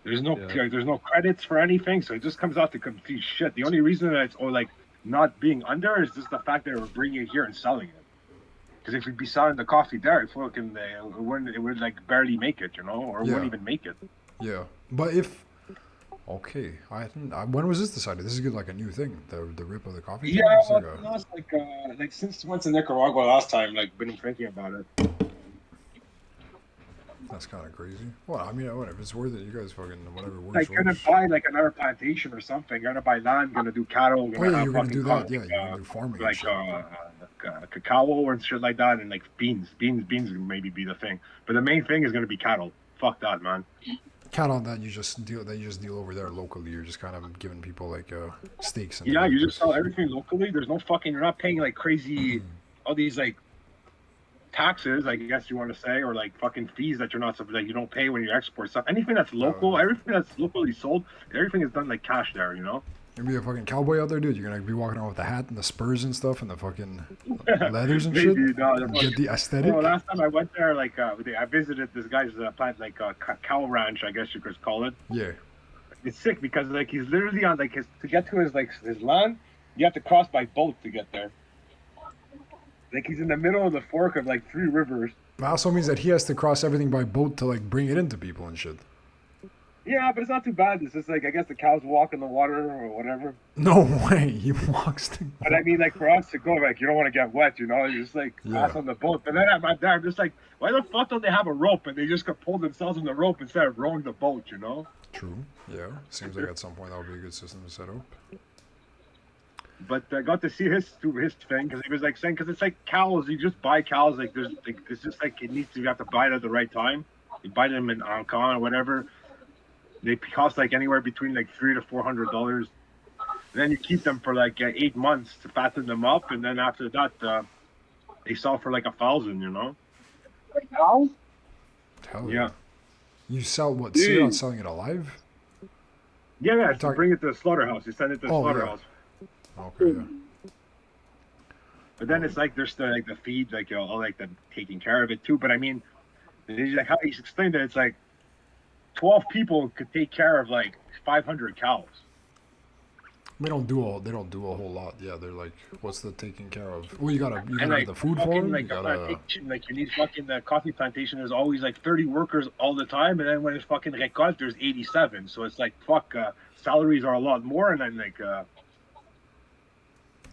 There's no there's no credits for anything, so it just comes out to complete shit. The only reason that it's like not being under is just the fact that we're bringing it here and selling it. Because if we'd be selling the coffee there, it would like barely make it, you know, or it wouldn't even make it. Yeah, but if okay, when was this decided? This is good, like a new thing. The rip of the coffee. Yeah, it's like since we went to Nicaragua last time, like been thinking about it. That's kind of crazy. Well, I mean, if it's worth it, you guys fucking whatever works. Like, gonna buy like another plantation or something. Gonna buy land. Gonna do cattle. You're gonna do that. Yeah, you're gonna do farming. Like cacao or shit like that, and like beans. Beans maybe be the thing. But the main thing is gonna be cattle. Fuck that, man. Cattle that you just deal over there locally. You're just kind of giving people like steaks. And yeah, you just sell everything locally. There's no fucking. You're not paying like crazy. All these like taxes, I guess you want to say, or like fucking fees that you don't pay when you export stuff. Anything that's local, everything that's locally sold, everything is done like cash there, you know? You're gonna be a fucking cowboy out there, dude. You're gonna be walking around with the hat and the spurs and stuff and the fucking leathers and shit. Get the aesthetic. Well, last time I went there, like I visited this guy's plant, like cow ranch, I guess you could call it. Yeah. It's sick because like he's literally on like to get to his land, you have to cross by boat to get there. Like he's in the middle of the fork of like 3 rivers. That also means that he has to cross everything by boat to like bring it into people and shit. Yeah, but it's not too bad. It's just like I guess the cows walk in the water or whatever. No way, he walks. But I mean, like for us to go, like you don't want to get wet, you know. You just like pass on the boat. But then I'm there. I'm just like, why the fuck don't they have a rope and they just could pull themselves on the rope instead of rowing the boat, you know? True. Yeah. Seems like at some point that would be a good system to set up. But I got to see his thing because he was like saying because it's like cows. You just buy cows like there's like it's just like it needs to you have to buy it at the right time. You buy them in Ancon or whatever. They cost like anywhere between like $300 to $400. Then you keep them for like 8 months to fatten them up, and then after that they sell for like 1,000. You know. Cows? Hell yeah. You sell what? So you're not selling it alive? Yeah. You bring it to the slaughterhouse. You send it to the slaughterhouse. Okay. Yeah. But then it's like there's still like the feed, like all like them taking care of it too. But I mean, like how he's explained that it's like 12 people could take care of like 500 cows. They don't do a whole lot. Yeah, they're like, what's the taking care of? Well, you gotta get the food for them. Like you need fucking the coffee plantation. There's always like 30 workers all the time, and then when it's fucking récolte, there's 87. So it's like fuck. Salaries are a lot more, and then like.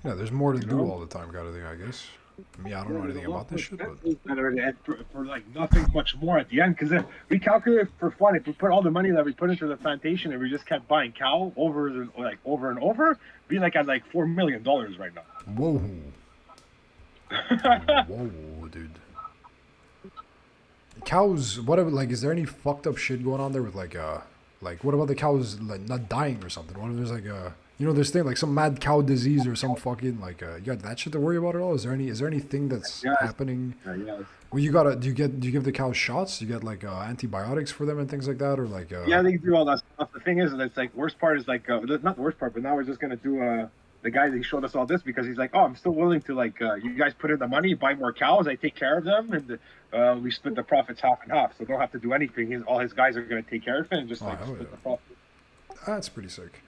Yeah, there's more to do all the time, kind of thing, I guess. I mean, I don't know anything about this shit, but for like nothing much more at the end, because we calculate for fun. If we put all the money that we put into the plantation and we just kept buying cow over and over, be like at like $4 million right now. Whoa. Whoa, dude. Cows, whatever. Like, is there any fucked up shit going on there with like what about the cows like not dying or something? What if there's like this thing like some mad cow disease or some fucking like you got that shit to worry about at all? Is there anything that's happening? Yeah. Well, do you give the cows shots? Do you get like antibiotics for them and things like that, or like? Yeah, they do all that stuff. The thing is, it's like worst part is like not the worst part, but now we're just gonna do the guy that showed us all this because he's like, oh, I'm still willing to like you guys put in the money, buy more cows, I take care of them, and we split the profits half and half, so don't have to do anything. All his guys are gonna take care of it and just split the profit. That's pretty sick.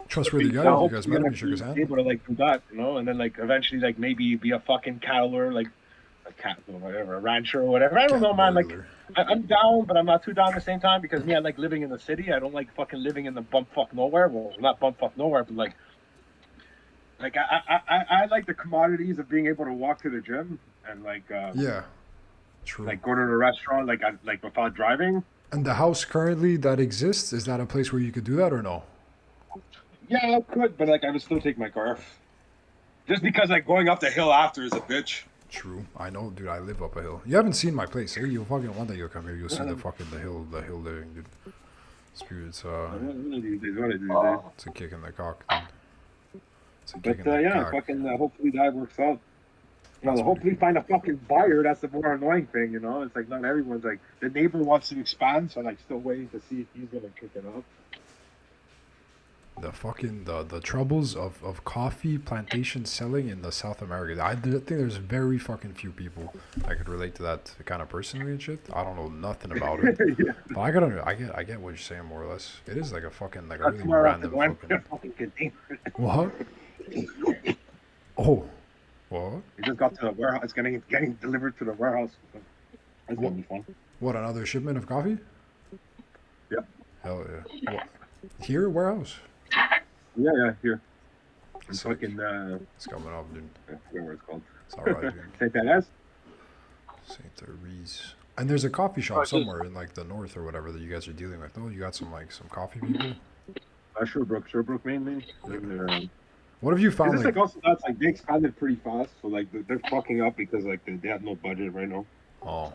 Trustworthy guy. You guys met him. You shook his hand. Able to like do that, and then like eventually like maybe be a fucking cattler, like a cat or whatever, a rancher or whatever. I don't know, man. Like I'm down, but I'm not too down at the same time because me, I like living in the city. I don't like fucking living in the bumfuck nowhere. Well, not bumfuck nowhere, but like I like the commodities of being able to walk to the gym and like yeah, true. Like go to a restaurant like without driving. And the house currently that exists, is that a place where you could do that or no? Yeah, I could, but like I would still take my car. Just because like going up the hill after is a bitch. True. I know, dude. I live up a hill. You haven't seen my place, eh? You'll fucking one day you'll come here. You'll see the hill living, dude. It's it's a kick in the cock, dude. It's a kick in the yeah, cock. fucking hopefully that works out. You know, That's hopefully pretty find a fucking buyer. That's the more annoying thing, you know. It's like not everyone's like the neighbor wants to expand, so I'm like still waiting to see if he's gonna kick it up. The fucking the troubles of coffee plantation selling in the South America. I think there's very fucking few people that could relate to that kind of personally and shit. I don't know nothing about it, Yeah. but I get what you're saying more or less. It is like a fucking like a That's really more random fucking fucking. container. What? Oh, what? It just got to the warehouse. It's getting delivered to the warehouse. That's gonna be fun. What, another shipment of coffee? Yeah. Hell yeah. What? Here, warehouse. Yeah, here. It's Sick. fucking It's coming up, dude. I forget what it's called. It's alright, dude. Take that as? Saint Therese. And there's a coffee shop just- somewhere in like the north or whatever that you guys are dealing with. Oh, you got some coffee people. Sherbrooke mainly. What have you found? It's Like, like also that's like they expanded pretty fast, so like they're fucking up because like they have no budget right now. oh,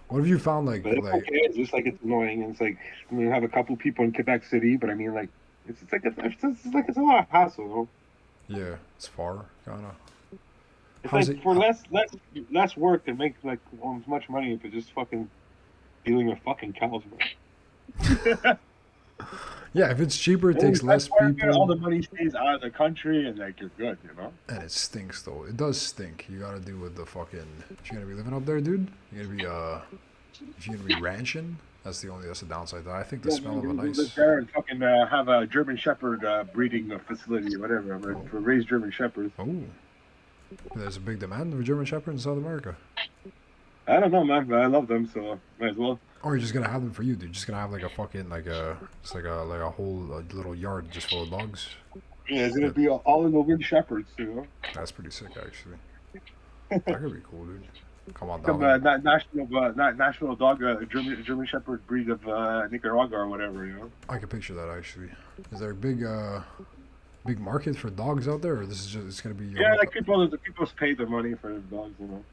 what have you found? Like, But it's okay. It's just like it's annoying. And it's like we have a couple people in Quebec City, but I mean like it's a lot of hassle. You know? yeah, it's far, kind of. It's How's like it- for less work and make like as much money if it's just fucking dealing with fucking cows, bro. Yeah, if it's cheaper, it takes less All people. the money stays out of the country, and like you're good, you know. And it stinks though. It does stink. You gotta do with the fucking. If you're gonna be living up there, dude, you're gonna be if you're gonna be ranching. That's the downside. I think the smell of a You nice. live there and fucking have a German Shepherd breeding facility or whatever. For raise German Shepherds. Oh, there's a big demand for German Shepherds in South America. I don't know, man, but I love them, so might as well. Or you're just gonna have them for you, dude. Just gonna have like a fucking just like a whole little yard just full of dogs. Yeah, it's gonna be all in the wind shepherds, you know. That's pretty sick, actually. That could be cool, dude. Come on Some down. national dog, German Shepherd breed of Nicaragua or whatever, you know. I can picture that actually. Is there a big market for dogs out there, or this is just it's gonna be? Yeah, like people pay the money for the dogs, you know.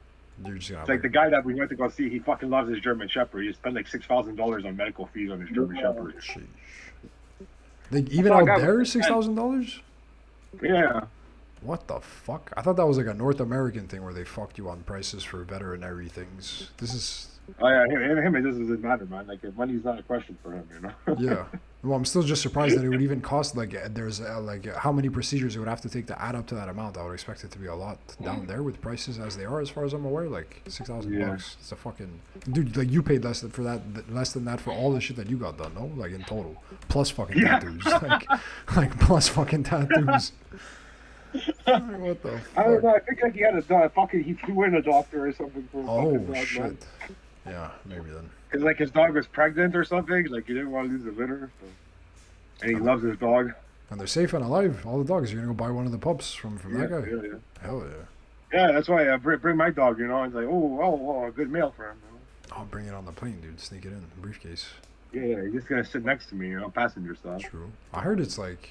You're just gonna It's like the guy that we went to go see. He fucking loves his German Shepherd. He spent like $6,000 on medical fees on his German Shepherd. Sheesh. They even saw a out guy there with- $6,000? Yeah. What the fuck? I thought that was like a North American thing where they fucked you on prices for veterinary things. This is Oh yeah, him. It doesn't matter, man. Like money's not a question for him, you know. yeah. Well, I'm still just surprised that it would even cost like there's how many procedures it would have to take to add up to that amount. I would expect it to be a lot down there with prices as they are, as far as I'm aware. Like $6,000 Yeah. bucks. It's a fucking dude. Like you paid less than that for all the shit that you got done. No, like in total, plus fucking Yeah. tattoos. like plus fucking tattoos. What the I don't fuck? know. I think like he had a dog. Fucking he flew in a doctor or something for a Oh fucking dog, shit. man. Yeah, maybe then. Cause like his dog was pregnant or something. Like he didn't want to lose the litter. So. And he loves his dog. And they're safe and alive. All the dogs. You're gonna go buy one of the pups from that guy. Yeah. Hell yeah. Yeah, that's why I bring my dog. You know, it's like a good meal for him. You know? I'll bring it on the plane, dude. Sneak it in briefcase. Yeah, he's just gonna sit next to me, you know, passenger style. True. I heard it's like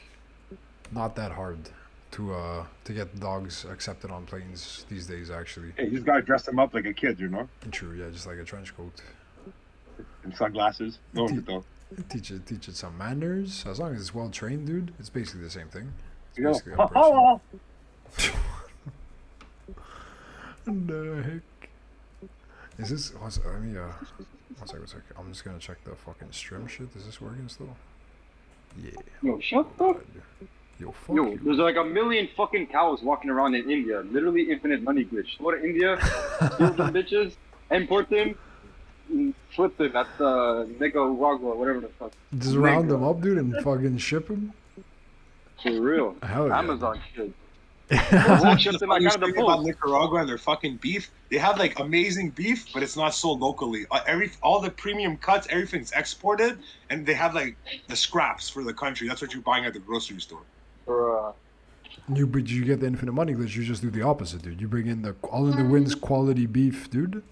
not that hard to get dogs accepted on planes these days. Actually. Hey, you just gotta dress him up like a kid, you know, True. Yeah, just like a trench coat. and sunglasses. No one could tell. Teach it some manners. As long as it's well trained, dude. It's basically the same thing. It's You know, basically a person. What the heck? Is this? Let me one second. I'm just gonna check the fucking stream shit. Is this working still? Yeah. Yo, shut up. Yo, fuck Yo, you. there's like a million fucking cows walking around in India. Literally infinite money glitch. Go to India, steal them bitches, import them, and flip them at Nicaragua, whatever the fuck. Just round them up, dude, and fucking ship them. For real. Hell yeah. Amazon shit. That's Ship them the like out of the thing about boat. Nicaragua and their fucking beef. They have like amazing beef, but it's not sold locally. All the premium cuts, everything's exported, and they have like the scraps for the country. That's what you're buying at the grocery store. For, You get the infinite money glitch. You just do the opposite, dude. You bring in the all in the winds quality beef, dude.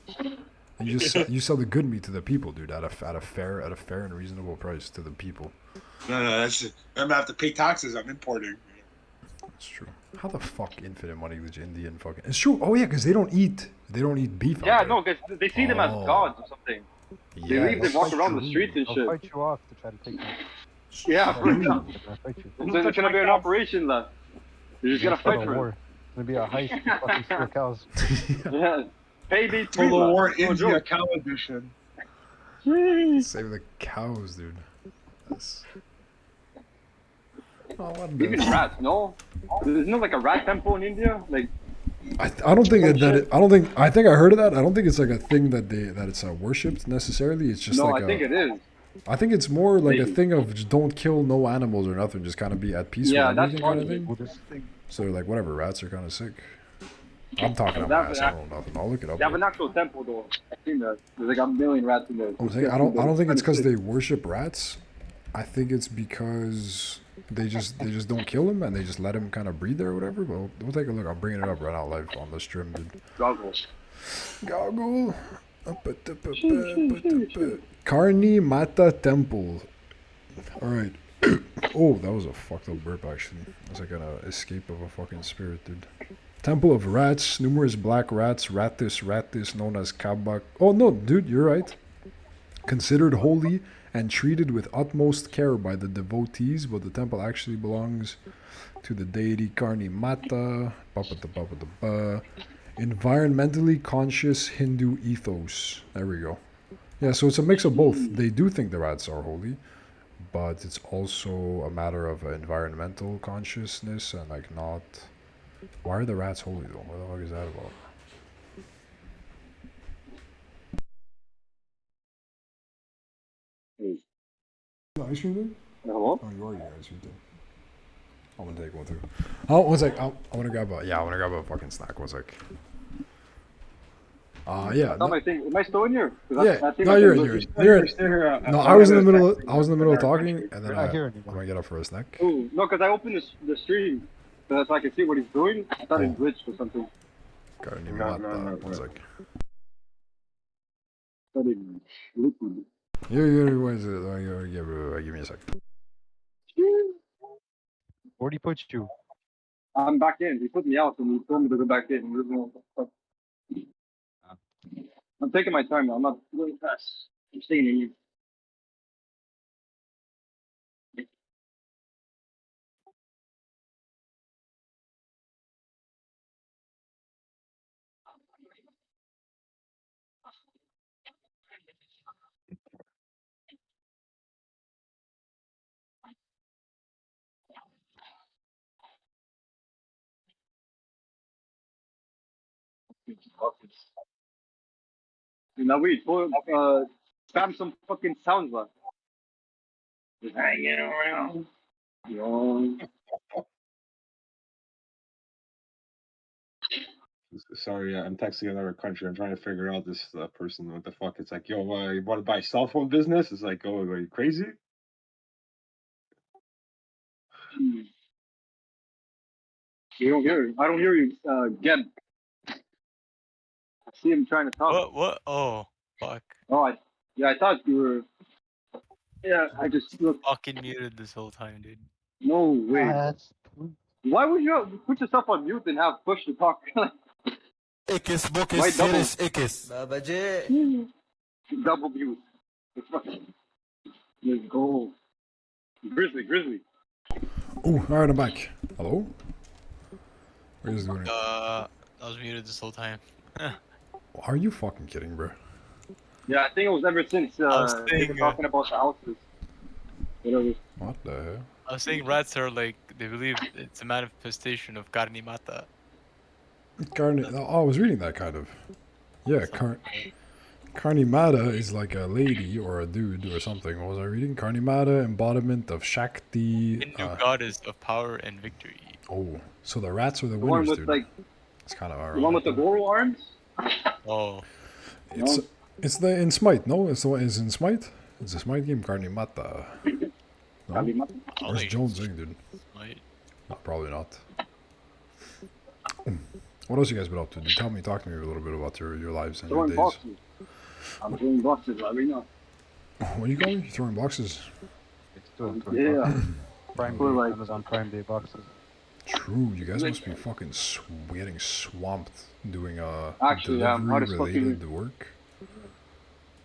And you sell the good meat to the people, dude, at a fair and reasonable price to the people. No, that's I'm gonna have to pay taxes. I'm importing. That's true. How the fuck infinite money was Indian fucking? It's true. Oh yeah, because they don't eat beef. Yeah, out there. no, because they see them as Oh. gods or something. They Yeah, leave, they that's walk around the true. streets and They'll shit. fight you off to try to take them. Yeah, for They'll real. fight you. So there's gonna be an operation left. You're just gonna It's gonna fight for war. it. It's gonna be a heist to fucking steal cows. Yeah. Payday 3, Total lad. War No India joke. Cow Edition. Save the cows, dude. That's... Oh, what Even the... rats, no? Isn't there like a rat temple in India? Like, I don't think I think I heard of that. I don't think it's like a thing that it's worshipped necessarily. It's just no, like I think it is. I think it's more like a Maybe. thing of just don't kill no animals or nothing. Just kind of be at peace Yeah, with that's everything kind of one thing. Buddhist thing. So they're like, whatever, rats are kind of sick. I'm talking about That- rats. I don't know nothing. I'll look it up. They have an actual temple though. I've seen that. There's like a million rats in there. I'm saying I don't think it's because they worship rats. I think it's because they just don't kill them and they just let them kind of breed there or whatever. But we'll take a look. I'm bringing it up right now live on the stream, dude. Goggles. Goggle. Karni Mata Temple. Alright. Oh, that was a fucked up burp actually. It's like an escape of a fucking spirit, dude. Temple of Rats, numerous black rats, ratis, known as kabak. Oh no, dude, you're right. Considered holy and treated with utmost care by the devotees, but the temple actually belongs to the deity Karni Mata. Environmentally conscious Hindu ethos. There we go. Yeah, so it's a mix of both. They do think the rats are holy, but it's also a matter of environmental consciousness and like not. Why are the rats holy though? What the fuck is that about? Ice cream dude? Hello? Oh, you are getting ice cream too. I'm gonna take one too. Oh, one sec. I wanna grab a fucking snack. One sec. Yeah. Am I still in here? 'Cause Yeah. I think No, I you're can in. listen- You're in. Stay here, No, I was in the middle of talking, and then You're not here I'm anymore. gonna get up for a snack. Ooh, no, because I opened the stream so I can see what he's doing. I thought it glitched or something. Karni No, Mata. no, no, One no. sec. Thought it glitched. What is it? Give me a sec. Where'd he put you? I'm back in. He put me out and he told me to go back in. He doesn't know what the fuck. I'm taking my time now. I'm not going fast. I'm staying in here. Now wait, spam some fucking sounds, man. Just hanging around. Yo. Sorry, I'm texting another country. I'm trying to figure out this person. What the fuck? It's like, yo, you want to buy cell phone business? It's like, oh, are you crazy? You don't hear. I don't hear you, Geb. I see him trying to talk. What? Oh, fuck. Oh, I thought you were. Yeah, I just look. Fucking muted this whole time, dude. No way. That's Why would you put yourself on mute and have push to talk? Ikis Why bukis double? siris ikis. Babaji. Double mute. Let's go. Grizzly. Oh, alright, I'm back. Hello? What are you doing? I was muted this whole time. Are you fucking kidding, bro? Yeah, I think it was ever since they was were saying, talking about the houses. Whatever. What the hell? I was saying rats are like, they believe it's a manifestation of Karni Mata. Oh, I was reading that kind of. Yeah, Karnimata is like a lady or a dude or something. What was I reading? Karnimata, embodiment of Shakti. Hindu goddess of power and victory. Oh, so the rats are the The one winners, with dude. like It's kind of the one with the Goro arms. Oh, It's the in Smite. No, it's the one is in Smite. It's a Smite game. Karnimata. No? Kalimata. I Where's think Jones it's saying, dude? Smite. No, probably not. What else you guys been up to? Dude, talk to me a little bit about your lives and your Throwing days. boxes. I'm throwing boxes right now. What are you going? You throwing boxes? it's doing Yeah. Prime For Day, like- Amazon Prime Day boxes. True, you guys must be fucking getting swamped doing Actually, yeah, delivery hard as fucking- related work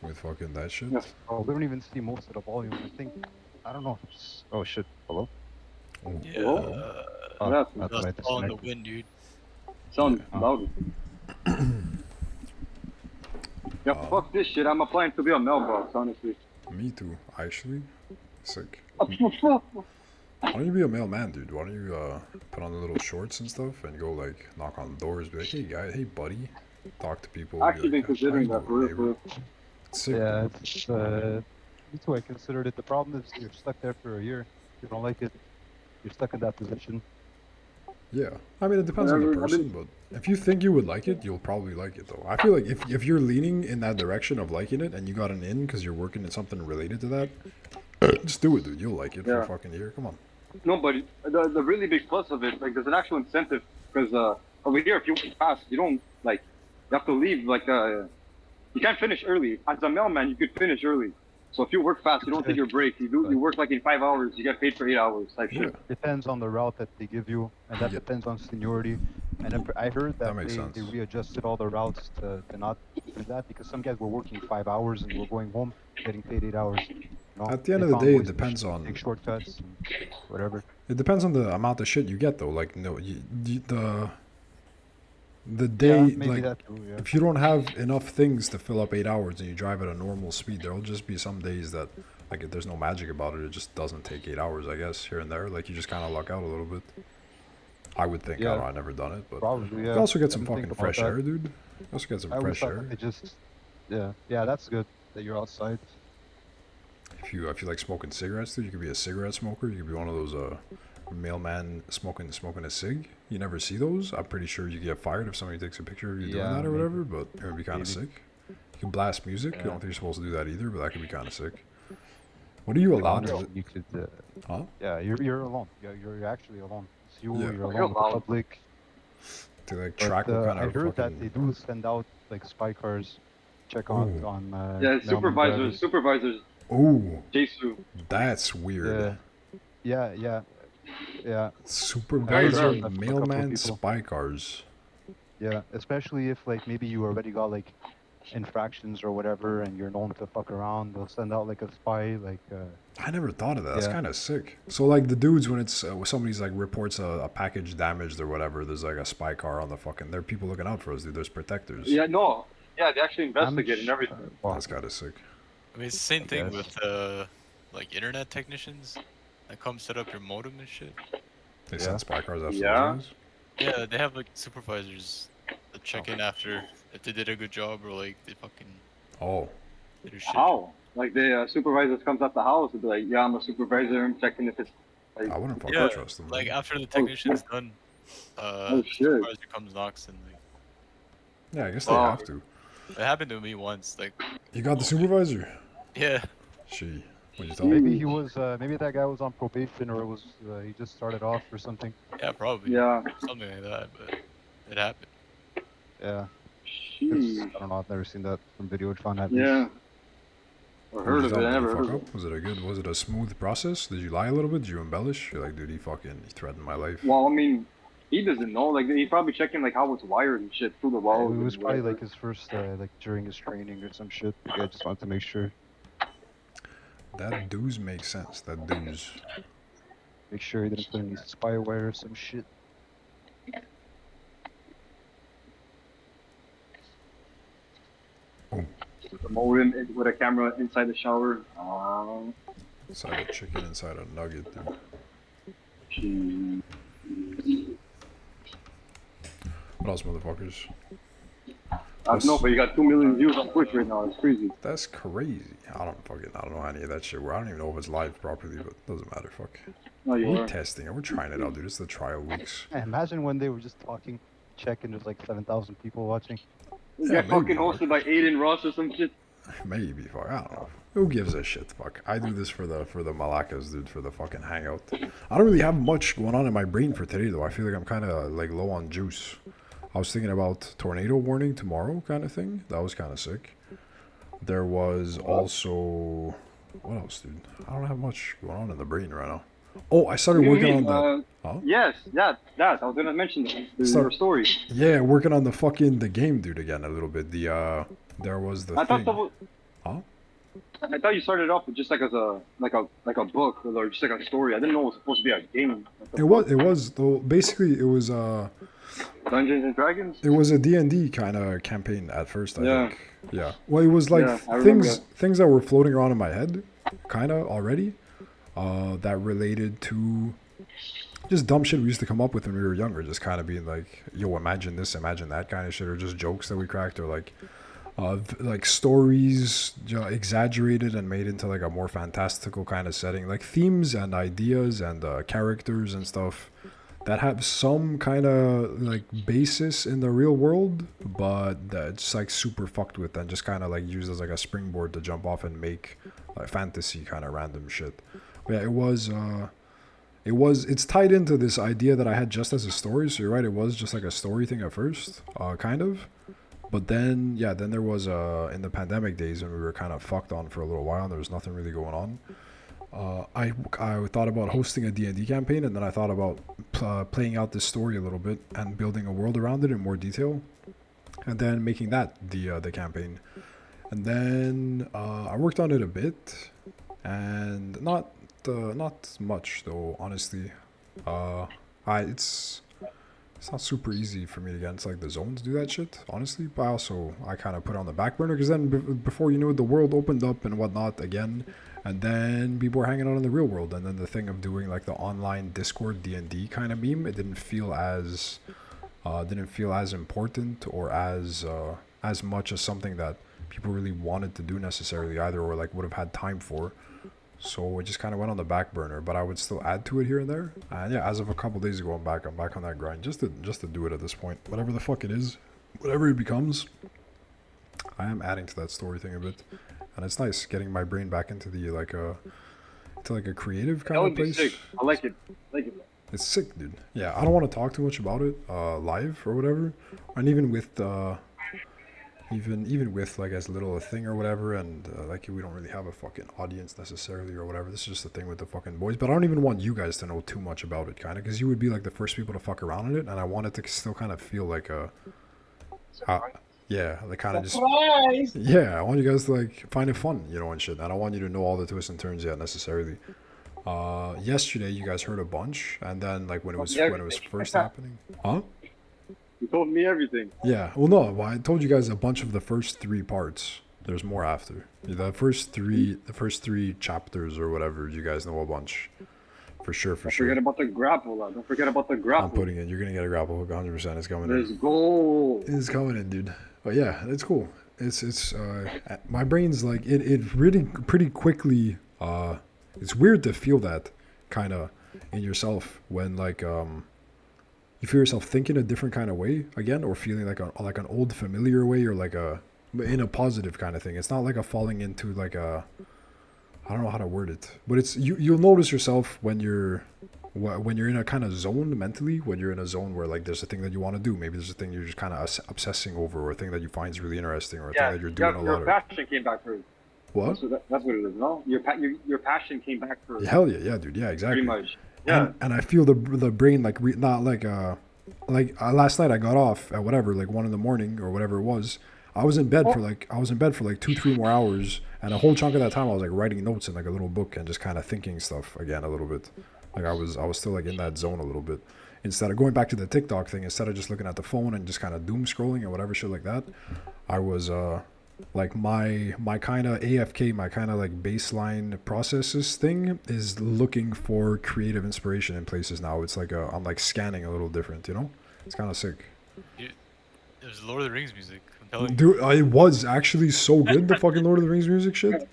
with fucking that shit. Yeah. Oh, we don't even see most of the volume. I think, I don't know if it's. Oh shit! Hello. Oh, Yeah. Hello? Oh, Yeah, I thought I That's all in the disconnected. wind, dude. sound Yeah. louder. Yeah, fuck this shit. I'm applying to be a mailbox, honestly. me too, actually. Sick. Yeah, Why don't you be a mailman, dude? Why don't you put on the little shorts and stuff and go like knock on doors, be like, hey guy, hey buddy, talk to people. I actually be been like, considering "How you that for real, doing, for real. neighbor?" It's sick. Yeah, it's. That's why I considered it. The problem is you're stuck there for a year. If you don't like it, you're stuck in that position. Yeah, I mean it depends on the Whatever, I person, mean- but if you think you would like it, you'll probably like it though. I feel like if you're leaning in that direction of liking it and you got an in because you're working in something related to that, just do it, dude. You'll like it for Yeah. a fucking year. Come on. No, but the really big plus of it, like, there's an actual incentive because over here, if you work fast, you don't like you have to leave like you can't finish early. As a mailman, you could finish early. So if you work fast, you don't take your break. You work like in 5 hours, you get paid for 8 hours type Yeah, shit. Depends on the route that they give you, and that Yeah. depends on seniority. And I heard That that, makes they sense. readjusted all the routes to not do that because some guys were working 5 hours and were going home getting paid 8 hours. You know, At the end they of the found day, it ways to depends on take shortcuts and whatever. it depends on the amount of shit you get though. Like no, the day Yeah, maybe like that too. Yeah. if you don't have enough things to fill up 8 hours and you drive at a normal speed, there'll just be some days that like there's no magic about it. It just doesn't take 8 hours, I guess, here and there. Like you just kind of luck out a little bit. I would think. I Yeah. don't know. I've never done it, but Probably, yeah. you also get some I didn't think fucking about fresh that. air, dude. You also get some I always fresh thought air. that they just, yeah, that's good that you're outside. If you like smoking cigarettes, dude, you could be a cigarette smoker. You could be one of those mailman smoking a cig. You never see those. I'm pretty sure you get fired if somebody takes a picture of you doing Yeah, that or maybe. whatever. But it would be kind of Maybe. sick. You can blast music. I Yeah. don't think you're supposed to do that either, but that could be kind of sick. What are you allowed to? You could, Huh? yeah, you're alone. Yeah, you're actually alone. It's you. Yeah. You're You're alone with the allowed. public. To like But, track what kind I of heard that fucking. they do send out like spy cars, check Ooh. on. Yeah, mailman supervisors Oh, chase you. that's weird. drivers. Yeah. Supervisor I've seen a couple of mailman people. spy cars. Yeah, especially if like maybe you already got like infractions or whatever, and you're known to fuck around. They'll send out like a spy, like. I never thought of that. That's Yeah. kind of sick. So like the dudes when it's when somebody's like reports a package damaged or whatever, there's like a spy car on the fucking. There are people looking out for us, dude. There's protectors. Yeah, no. Yeah, they actually investigate and everything. Well, That's kind of sick. I mean, it's the same I thing guess. with like internet technicians that come set up your modem and shit. They Yeah. send spy cars after Yeah. those guys. Yeah, they have like supervisors that check in after if they did a good job or like they fucking Oh, did a shit. How? Like the supervisors comes at the house and be like, yeah, I'm a supervisor. I'm checking if it's like. I wouldn't fucking Yeah, trust them. like dude. after the technician's done, Oh, the shit. supervisor comes knocks and like Yeah, I guess they Wow. have to. it happened to me once. Like You got the supervisor? yeah, She. What'd you tell maybe me? he was. Maybe that guy was on probation, or it was he just started off or something. yeah, probably Yeah. something like that. But it happened. Yeah. 'Cause, Jeez. I don't know. I've never seen that from Videotron. At least. Yeah. I What'd heard you of tell it. me? I Did never you heard fuck of it. up? Was it a good? Was it a smooth process? Did you lie a little bit? Did you embellish? You're like, dude, he threatened my life. Well, I mean, he doesn't know. Like, he's probably checking like how it's wired and shit through the It walls. was and probably whatever. like his first, like during his training or some shit. The guy just wanted to make sure, That dues makes sense. That dues. he didn't put any spyware or some shit. the modem with a camera inside the shower. Inside a chicken, inside a nugget, dude. Jeez. What else, motherfuckers? I don't know, but you got 2 million views on Twitch right now. It's crazy. That's crazy. I don't know any of that shit. I don't even know if it's live properly, but it doesn't matter. Fuck. No, you We're are. testing it. We're trying it out, dude. It's the trial weeks. Hey, imagine when they were just talking, checking. There's like 7,000 people watching. You Yeah, get fucking maybe. hosted by Aiden Ross or some shit. Maybe. Fuck. I don't know. Who gives a shit? Fuck. I do this for the Malakas, dude. For the fucking hangout. I don't really have much going on in my brain for today, though. I feel like I'm kind of like low on juice. I was thinking about tornado warning tomorrow, kind of thing. That was kind of sick. There was also what else, dude? I don't have much going on in the brain right now. Oh, I started What do you working mean? on the. Huh? Yes, that. I was gonna mention that. So- Your story. Yeah, working on the game, dude, again a little bit. There was the I thought thing. that was, Huh? I thought you started off with just like as a book or just like a story. I didn't know it was supposed to be a game. What the fuck? It was though. Basically, Dungeons and Dragons. it was a D&D kind of campaign at first. I Yeah. think. Yeah. Well, it was like Yeah, I remember things that were floating around in my head, kind of already, that related to just dumb shit we used to come up with when we were younger. Just kind of being like, yo, imagine this, imagine that kind of shit, or just jokes that we cracked, or like stories exaggerated and made into like a more fantastical kind of setting, like themes and ideas and characters and stuff that have some kind of like basis in the real world, but that's like super fucked with and just kind of like used as like a springboard to jump off and make like fantasy kind of random shit. But yeah, it's tied into this idea that I had just as a story. So you're right, it was just like a story thing at first, kind of. But then, yeah, then there was in the pandemic days when we were kind of fucked on for a little while and there was nothing really going on. I thought about hosting a D&D campaign, and then I thought about playing out this story a little bit and building a world around it in more detail, and then making that the campaign. And then I worked on it a bit, and not much though, honestly. It's not super easy for me to get into like the zone to do that shit, honestly. But I kind of put it on the back burner because then before you knew it, the world opened up and whatnot again, and then people were hanging out in the real world. And then the thing of doing like the online Discord D&D kind of meme, it didn't feel as important or as much as something that people really wanted to do necessarily either, or like would have had time for. So it just kind of went on the back burner, but I would still add to it here and there. And yeah, as of a couple days ago, I'm back on that grind just to do it at this point. Whatever the fuck it is, whatever it becomes, I am adding to that story thing a bit, and it's nice getting my brain back into the like a creative kind That of would be place. sick. I like it. It's sick, dude. Yeah, I don't want to talk too much about it live or whatever, and even with like as little a thing or whatever, and like we don't really have a fucking audience necessarily or whatever. This is just a thing with the fucking boys. But I don't even want you guys to know too much about it, kind of, because you would be like the first people to fuck around in it, and I want it to still kind of feel like yeah, like kind of just yeah. I want you guys to like find it fun, you know, and shit. I don't want you to know all the twists and turns yet necessarily. Yesterday you guys heard a bunch, and then like when it was first happening, huh? You told me everything. Yeah, well, no, I told you guys a bunch of the first 3 parts. There's more after. The first three chapters or whatever, you guys know a bunch. For sure. Don't forget about the grapple. Don't forget about the grapple. I'm putting in. You're going to get a grapple hook, 100%. It's coming in. Let's go. It's coming in, dude. But yeah, it's cool. It's my brain's like, it really pretty quickly, it's weird to feel that kind of in yourself when like, you feel yourself thinking a different kind of way again, or feeling like an old familiar way, or like in a positive kind of thing. It's not like a falling into like I don't know how to word it, but it's you'll notice yourself when you're in a kind of zone mentally, when you're in a zone where like there's a thing that you want to do, maybe there's a thing you're just kind of obsessing over, or a thing that you find is really interesting, or a thing that you're doing a lot of. Your passion came back for it. What? That's what it is, no? Your passion came back for it. Hell yeah, dude, yeah, exactly. Pretty much. Yeah. And I feel the brain like not like last night I got off at whatever, like 1 a.m. or whatever it was. I was in bed for like 2-3 more hours, and a whole chunk of that time I was like writing notes in like a little book and just kind of thinking stuff again a little bit. Like I was still like in that zone a little bit. Instead of going back to the TikTok thing, instead of just looking at the phone and just kind of doom scrolling and whatever shit like that, I was like my kind of AFK, my kind of like baseline processes thing is looking for creative inspiration in places now. It's like I'm like scanning a little different, you know? It's kind of sick. There's Lord of the Rings music. I'm telling you. Dude, it was actually so good, the fucking Lord of the Rings music shit.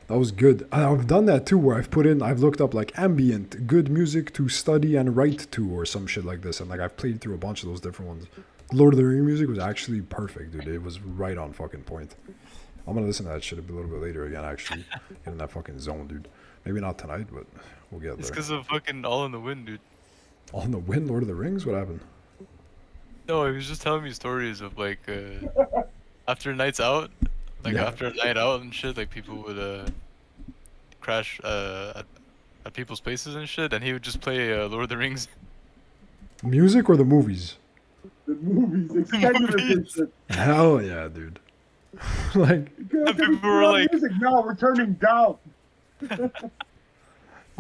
That was good. I've done that too, where I've looked up like ambient, good music to study and write to, or some shit like this, and like I've played through a bunch of those different ones. Lord of the Rings music was actually perfect, dude. It was right on fucking point. I'm gonna listen to that shit a little bit later again, actually. Get in that fucking zone, dude. Maybe not tonight, but we'll get there. It's because of fucking All in the Wind, dude. All in the Wind, Lord of the Rings? What happened? No, he was just telling me stories of like after nights out, like Yeah. after a night out and shit, like people would crash at at people's places and shit, and he would just play Lord of the Rings. Music or the movies? The movies, extended edition. Hell yeah, dude. Like, And people were like, music now, we're turning down.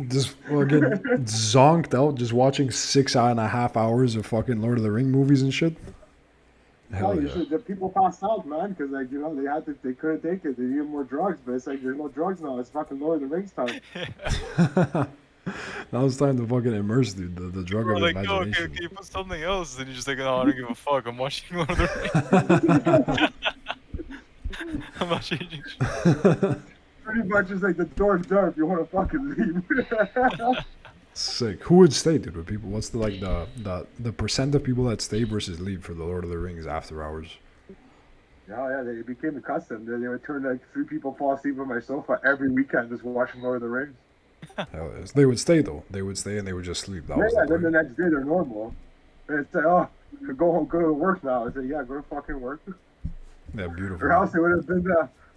just fucking zonked out, just watching 6.5 hours of fucking Lord of the Ring movies and shit. Hell yeah. The people passed out, man, because like they couldn't take it. They needed more drugs, but it's like there's no drugs now. It's fucking Lord of the Rings time. Now it's time to fucking immerse, dude. The drug we're of like, oh, imagination. okay, put something else. And you're just like, no, I don't give a fuck. I'm watching Lord of the Rings. I'm not changing shit. Pretty much it's like the door's there if you want to fucking leave. Sick. Who would stay, dude? With people, what's the percent of people that stay versus leave for the Lord of the Rings after hours? Yeah, they became accustomed. They would turn like 3 people fall asleep on my sofa every weekend just watching Lord of the Rings. Hell yes. They would stay though. They would stay and they would just sleep. That was Yeah, the then the point. next day they're normal. And it's like, oh, go home, go to work now. I say, yeah, go to fucking work. Yeah, beautiful. Or else it would have been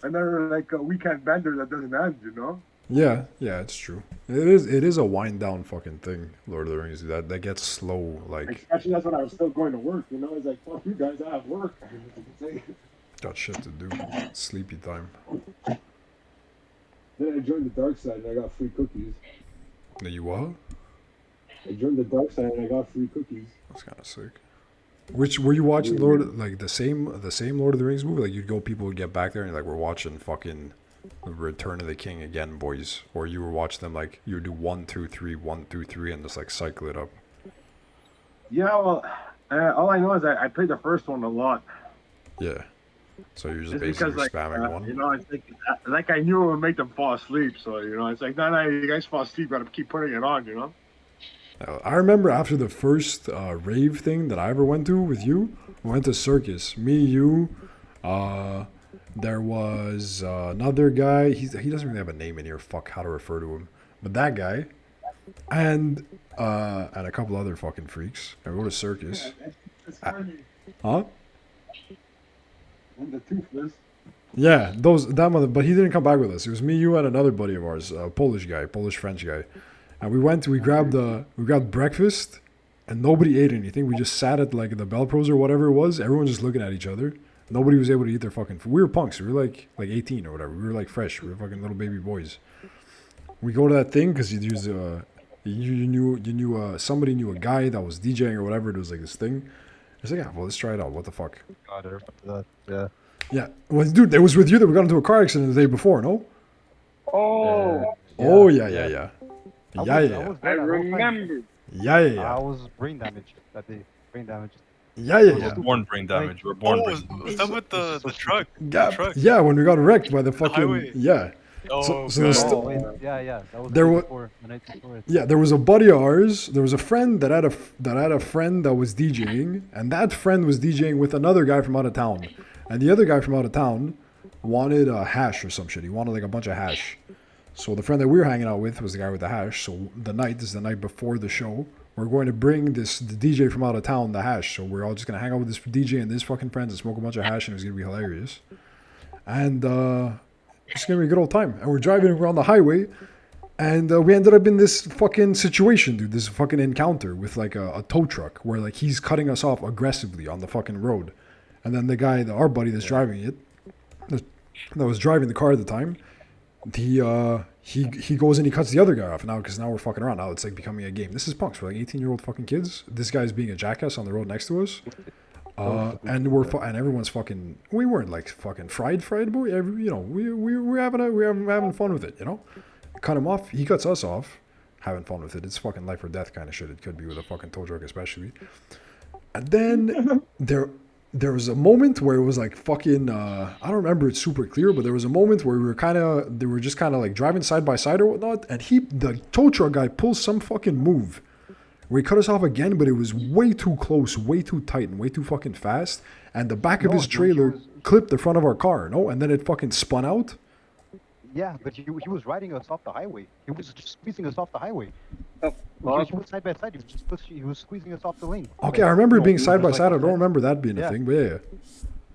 another like a weekend bender that doesn't end, you know? Yeah, it's true. It is a wind down fucking thing, Lord of the Rings. That gets slow, like Especially that's when I was still going to work, you know? It's like, fuck you guys, I have work. got shit to do. Sleepy time. Then I joined the dark side and I got free cookies. You what? I joined the dark side and I got free cookies. That's kind of sick. Which were you watching like the same Lord of the Rings movie? Like you'd go, people would get back there and like we're watching fucking Return of the King again, boys. Or you were watching them like you would do 1, 2, 3, 1, 2, 3, and just like cycle it up. Yeah, well, all I know is I played the first one a lot. Yeah. So you're just Just basically because, like, spamming one. you know, it's like I knew it would make them fall asleep. So, you know, it's like, no, you guys fall asleep, gotta keep putting it on, you know? I remember after the first rave thing that I ever went to with you, we went to Circus. Me, you, there was another guy. He doesn't really have a name in here. Fuck, how to refer to him. But that guy, and a couple other fucking freaks. And we go to Circus. Huh? And the toothless. Yeah, that mother. But he didn't come back with us. It was me, you, and another buddy of ours, a Polish guy, Polish-French guy. And we grabbed breakfast, and nobody ate anything. We just sat at like the Bell Pros or whatever it was. Everyone just looking at each other. Nobody was able to eat their fucking food. We were punks. We were like 18 or whatever. We were like fresh. We were fucking little baby boys. We go to that thing because you knew somebody knew a guy that was DJing or whatever. It was like this thing. I was like, yeah, well, let's try it out. What the fuck? God, I remember that. Yeah. Yeah, well, dude, it was with you that we got into a car accident the day before, no? Oh, Oh yeah. I Yeah. I remember. Yeah. I was brain damaged that day. Brain damage. Yeah. Born brain damage. We're born oh, brain damage. was that with the truck? Yeah, truck. yeah, when we got wrecked by the fucking highway. yeah. Oh, so there's God. still- Wait, yeah. That was There the wa- night before. The night before. Yeah, there was a buddy of ours. There was a friend that had a friend that was DJing, and that friend was DJing with another guy from out of town, and the other guy from out of town wanted a hash or some shit. He wanted like a bunch of hash. So the friend that we were hanging out with was the guy with the hash. So the night before the show. We're going to bring the DJ from out of town the hash. So we're all just gonna hang out with this DJ and this fucking friends and smoke a bunch of hash, and it was gonna be hilarious. And it's gonna be a good old time. And we're driving around the highway, and we ended up in this fucking situation, dude. This fucking encounter with like a tow truck where like he's cutting us off aggressively on the fucking road, and then the guy, our buddy that's driving it, that was driving the car at the time, he goes and he cuts the other guy off now because now we're fucking around. Now it's like becoming a game. This is punks. We're like 18-year-old fucking kids. This guy's being a jackass on the road next to us. And and everyone's fucking. We weren't like fucking fried, but we're having fun with it. You know, cut him off. He cuts us off, having fun with it. It's fucking life or death kind of shit. It could be with a fucking tow truck, especially. And then there was a moment where it was like fucking. I don't remember it super clear, but there was a moment where they were just kind of like driving side by side or whatnot, and the tow truck guy pulls some fucking move. We cut us off again, but it was way too close, way too tight, and way too fucking fast. And the back of his trailer clipped the front of our car, and then it fucking spun out. Yeah, but he was riding us off the highway. He was just squeezing us off the highway. Oh, He was side by side. He was squeezing us off the lane. Okay, I remember it being he was side by just, side. I like, don't remember that being a yeah. thing, but yeah.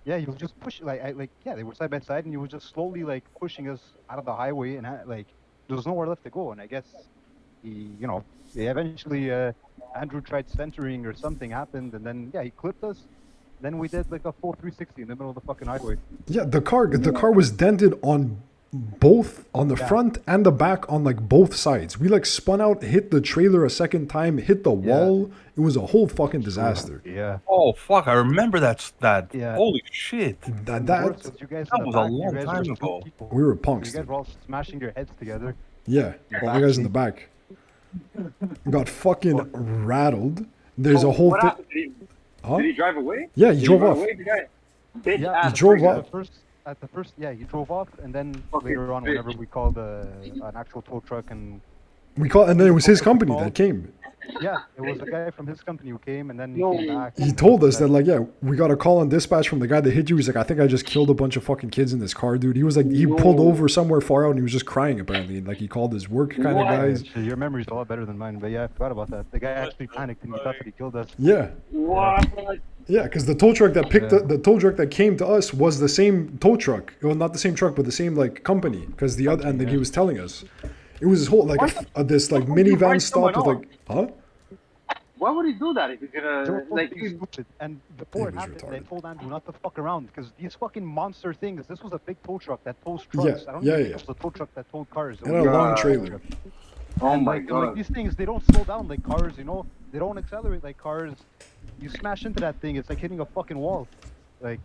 Yeah, he was just pushing they were side by side, and he was just slowly like pushing us out of the highway, and like there was nowhere left to go. And I guess They eventually Andrew tried centering or something happened, and then he clipped us. Then we did like a full 360 in the middle of the fucking highway. Yeah, the car was dented on the front and the back on like both sides. We like spun out, hit the trailer a second time, hit the wall. It was a whole fucking disaster. Yeah. Oh fuck! I remember that. Yeah. Holy shit! That Was you guys That in the was a back, you long guys time were two ago. people. we were You punks. guys were all smashing your heads together. Yeah, all the guys in the back got fucking rattled. There's a whole What thing. happened? Huh? Did he drive away? Yeah, he Did drove run off. away, the guy? Bitch Yeah, ass he drove freak. off. At the first, he drove off, and then Okay, later on, great. whenever we called an actual tow truck, and And then it was his company that came. it was a guy from his company who came, and then he No. came back. He told us that like, we got a call on dispatch from the guy that hit you. He's like, I think I just killed a bunch of fucking kids in this car, dude. He was like, he pulled over somewhere far out and he was just crying apparently. And like he called his work kind of What? guys. Actually, your memory's a lot better than mine, but I forgot about that. The guy actually panicked and he thought that he killed us. Yeah. What? Yeah, because the tow truck that picked Yeah. the tow truck that came to us was the same tow truck. Well, not the same truck, but the same like company. Because the other, and then he was telling us, it was this whole like this like Why would you minivan write stopped with someone like, huh? Why would he do that if he's gonna Don't like? be stupid. And before It it was happened, they retarded. told Andrew not to fuck around because these fucking monster things. This was a big tow truck that tows Yeah, trucks. I don't yeah, even yeah. think it was a tow truck that towed cars. It And a was long God. trailer. Oh and my like god! these things, they don't slow down like cars. They don't accelerate like cars. You smash into that thing, it's like hitting a fucking wall. Like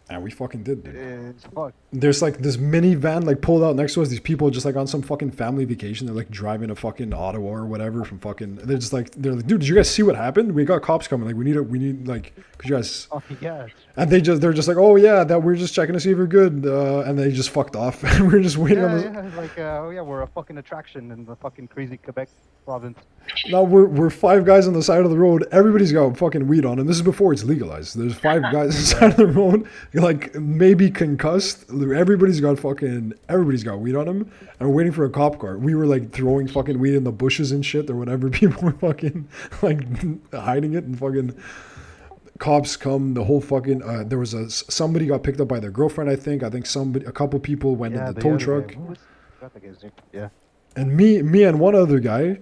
And we fucking did, dude. it's fuck. There's like this minivan like pulled out next to us. These people just like on some fucking family vacation. They're like driving to fucking Ottawa or whatever from fucking. They're like, dude, did you guys see what happened? We got cops coming. Like we need like, could you guys? Oh yeah. And they're just like, oh yeah, that we're just checking to see if you're good. And they just fucked off. And we're just waiting on this. Like we're a fucking attraction in the fucking crazy Quebec province. Now we're five guys on the side of the road. Everybody's got fucking weed on, and this is before it's legalized. There's five guys on the side of the road, like maybe concussed. Everybody's got weed on them, and we're waiting for a cop car. We were like throwing fucking weed in the bushes and shit or whatever. People were fucking like hiding it, and fucking cops come. The whole fucking there was somebody got picked up by their girlfriend. I think a couple people went in the tow other truck. guy. Who was- I forgot the guy's name. Yeah. And me and one other guy,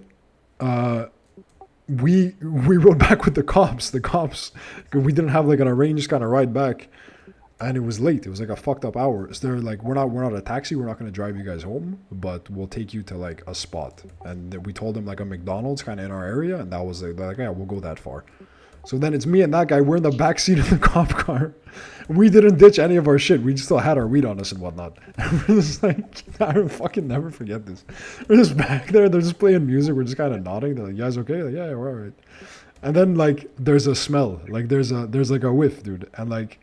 we rode back with the cops. The cops, 'cause we didn't have like an arranged kind of ride back, and it was late. It was like a fucked up hour. So they're like, we're not a taxi. We're not going to drive you guys home, but we'll take you to like a spot. And we told them like a McDonald's kind of in our area, and that was like, they're like, yeah, we'll go that far. So then it's me and that guy. We're in the back seat of the cop car. We didn't ditch any of our shit. We still had our weed on us and whatnot. And we're just like, I fucking never forget this. We're just back there. They're just playing music. We're just kind of nodding. They're like, you guys okay? Like, yeah, we're all right. And then like, there's a smell. Like there's like a whiff, dude. And like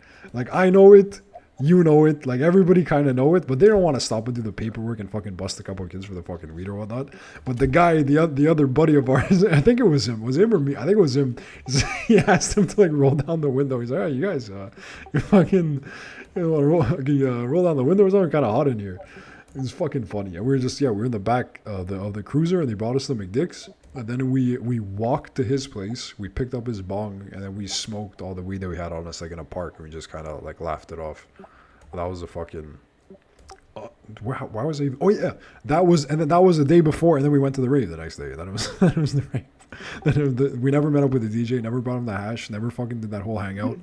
I know it. You know it, like everybody kind of know it, but they don't want to stop and do the paperwork and fucking bust a couple of kids for the fucking weed or whatnot. But the guy, the other buddy of ours, I think it was him or me. I think it was him. He asked him to like roll down the window. He's like, "Hey, you guys, you fucking, can you roll down the window or something? Kind of hot in here." It was fucking funny. And we we're in the back of the cruiser, and they brought us to McDick's. And then we walked to his place. We picked up his bong, and then we smoked all the weed that we had on us, like in a park, and we just kind of like laughed it off. That was a fucking. Why was I even? Oh yeah, that was the day before, and then we went to the rave the next day. That was the rave. We never met up with the DJ. Never brought him the hash. Never fucking did that whole hangout.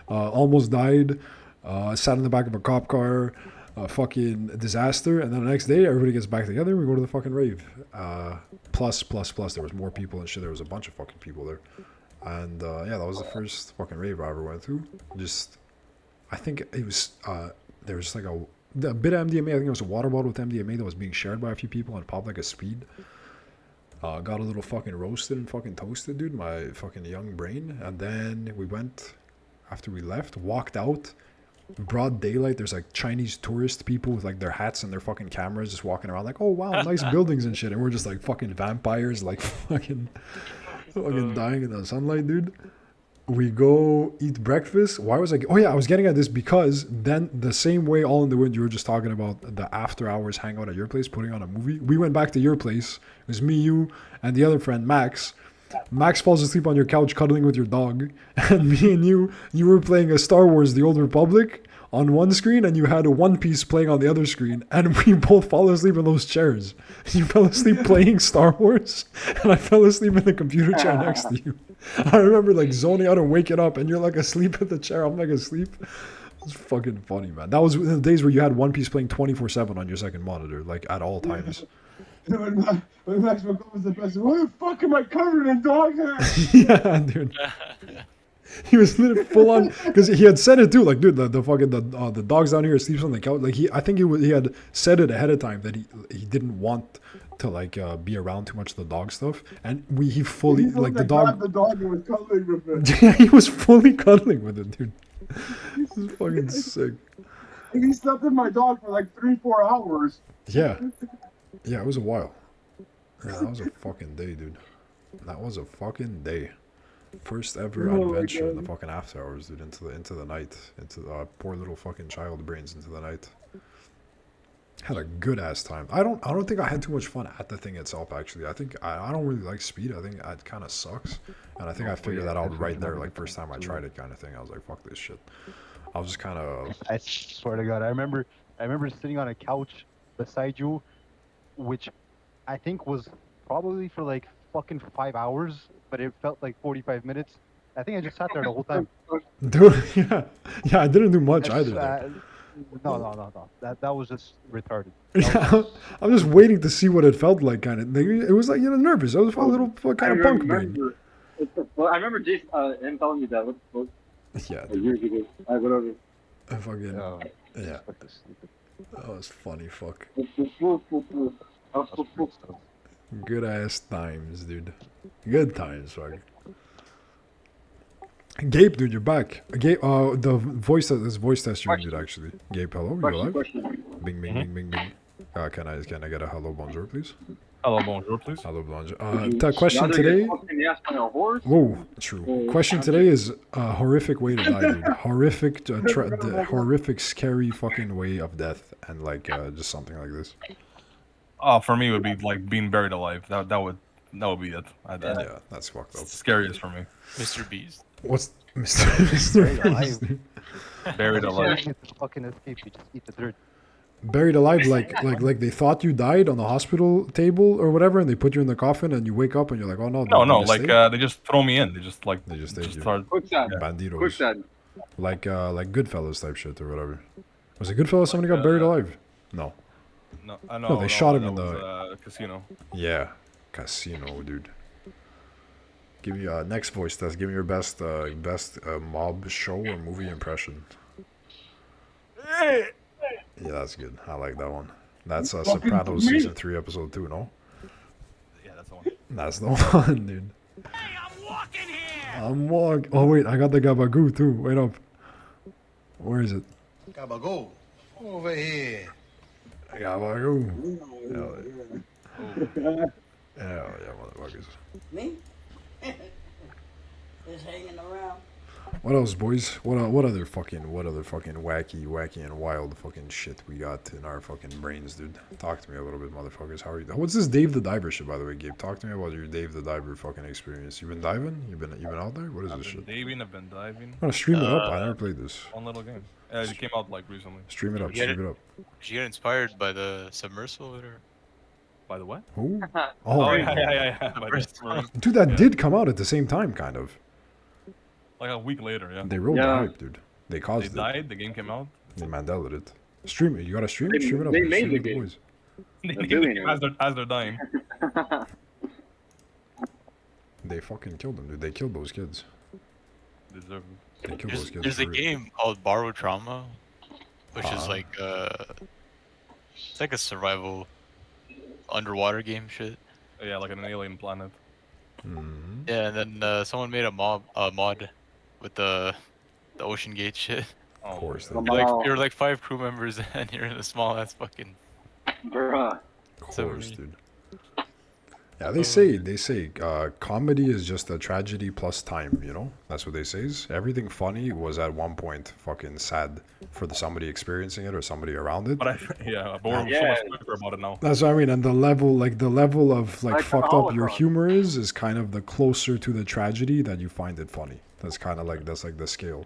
Almost died. Sat in the back of a cop car. Fucking disaster. And then the next day, everybody gets back together. We go to the fucking rave. Plus, there was more people and shit. There was a bunch of fucking people there. And that was the first fucking rave I ever went to. Just, I think it was, there was like a bit of MDMA. I think it was a water bottle with MDMA that was being shared by a few people and popped like a speed. Got a little fucking roasted and fucking toasted, dude, my fucking young brain. And then we went, after we left, walked out. Broad daylight, there's like Chinese tourist people with like their hats and their fucking cameras just walking around like, oh wow, nice buildings and shit, and we're just like fucking vampires, like fucking dying in the sunlight, dude. We go eat breakfast. Why was I? Oh yeah, I was getting at this because then the same way All in the Wind, you were just talking about the after hours hangout at your place, putting on a movie. We went back to your place. It was me, you, and the other friend Max. Max falls asleep on your couch cuddling with your dog, and me and you were playing a Star Wars The Old Republic on one screen and you had a One Piece playing on the other screen, and we both fall asleep in those chairs. You fell asleep playing Star Wars, and I fell asleep in the computer chair next to you. I remember like zoning out and waking up, and you're like asleep in the chair. I'm like asleep. It's fucking funny, man. That was the days where you had One Piece playing 24/7 on your second monitor, like at all times. When Max McCall was the best, why the fuck am I covered in dog hair? Yeah, dude. He was literally full on because he had said it too. Like, dude, the fucking the dog's down here sleeps on the couch. Like I think he had said it ahead of time that he didn't want to like be around too much of the dog stuff, and he fully like the dog. The dog and was cuddling with it. Yeah, he was fully cuddling with it, dude. This is fucking sick. He slept with my dog for like 3-4 hours. Yeah, yeah, it was a while. Yeah, that was a fucking day, dude. That was a fucking day. First ever adventure in the fucking after hours, dude. Into the night, into the poor little fucking child brains into the night. Had a good ass time. I don't think I had too much fun at the thing itself. Actually, I think I don't really like speed. I think it kind of sucks, and I think I figured that out right there. Like first time I tried it, kind of thing. I was like, fuck this shit. I was just kind of. I swear to God, I remember sitting on a couch beside you, which I think was probably for like fucking 5 hours, but it felt like 45 minutes. I think I just sat there the whole time. Dude, yeah, I didn't do much either. No. That was just retarded. Yeah, I'm just waiting to see what it felt like, kind of. It was like, nervous. I was a little kind of punk brain. Well, I remember Jason him telling me that. What Yeah, years ago. Whatever. I fucking yeah. That was funny, fuck. Good ass times, dude. Good times, fuck. Gabe, dude, you're back. Gabe, the voice test you did actually. Gabe, hello, you alive? Bing, bing, bing, bing, bing. Can I get a hello, bonjour, please? Hello, bonjour, please. Hello, bonjour. The question today. Whoa, true. Question today is a horrific way to die, dude. Horrific, horrific, scary fucking way of death, and like just something like this. Oh, for me, it would be like being buried alive. That would be it. Yeah, that's fucked up. It's the scariest for me. Mr. Beast. What's Mr. Beast? Buried alive. Fucking escape. You just eat the dirt. Buried alive, like they thought you died on the hospital table or whatever, and they put you in the coffin, and you wake up and you're like, oh no. No, like they just throw me in. They just start banditos. Like Goodfellas type shit or whatever. Was it Goodfellas? Somebody got buried alive? No. No, I know. No, they shot him in the casino. Yeah, casino, dude. Give me next voice test. Give me your best mob show or movie impression. Yeah, that's good. I like that one. That's Sopranos season 3 episode 2, no? Yeah, that's the one. That's the one, dude. Hey, I'm walking. Oh wait, I got the Gabagoo too. Wait up. Where is it? Gabagoo. Over here. Gabagoo. Hell yeah, motherfuckers. Me? Just hanging around. What else, boys? What other fucking wacky and wild fucking shit we got in our fucking brains, dude? Talk to me a little bit, motherfuckers. How are you? What's this Dave the Diver shit, by the way, Gabe? Talk to me about your Dave the Diver fucking experience. You been diving? You been out there? What is this shit? I've been diving. I'm gonna stream it up. I never played this. One little game. It came out like recently. Stream it up. Did you get inspired by the submersible or? By the what? Who? Oh yeah. Dude, that did come out at the same time, kind of. Like a week later, yeah. They rode the hype, dude. They caused it. They died. The game came out. They Mandela it. Stream it. You gotta stream it. Stream it up. Stream it with the boys. They named the game as they're dying. They fucking killed them, dude. They killed those kids. Deserve it. They killed those kids. There's a game called Borrow Trauma, which is like it's like a survival underwater game shit. Yeah, like an alien planet. Mm-hmm. Yeah, and then someone made a mod with the ocean gate shit. Of course. You're like 5 crew members and you're in a small ass fucking. Bruh. Of course, dude. Yeah, they say comedy is just a tragedy plus time, you know? That's what they say. Everything funny was at one point fucking sad for somebody experiencing it or somebody around it. But we're so much quicker about it now. That's what I mean. And the level of like fucked up your humor is kind of the closer to the tragedy that you find it funny. That's kind of like, that's like the scale.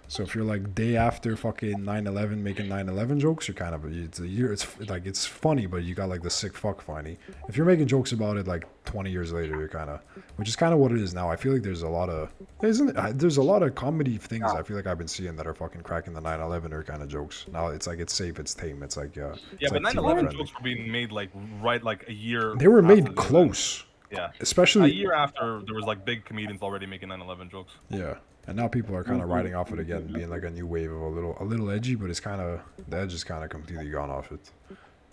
So if you're like day after fucking 9/11 making 9/11 jokes, you're kind of it's a year. It's like it's funny, but you got like the sick fuck funny. If you're making jokes about it like 20 years later, you're kind of, which is kind of what it is now. I feel like there's a lot of, isn't it? There's a lot of comedy things I feel like I've been seeing that are fucking cracking the 9/11 kind of jokes. Now it's like it's safe, it's tame, it's like Yeah, it's but like 9/11 TV jokes were being made like a year. They were after made the event. close. Yeah, Especially a year after there was like big comedians already making 9/11 jokes. Yeah, and now people are kind of riding off it again, being like a new wave of a little edgy, but it's kind of the edge is kind of completely gone off it.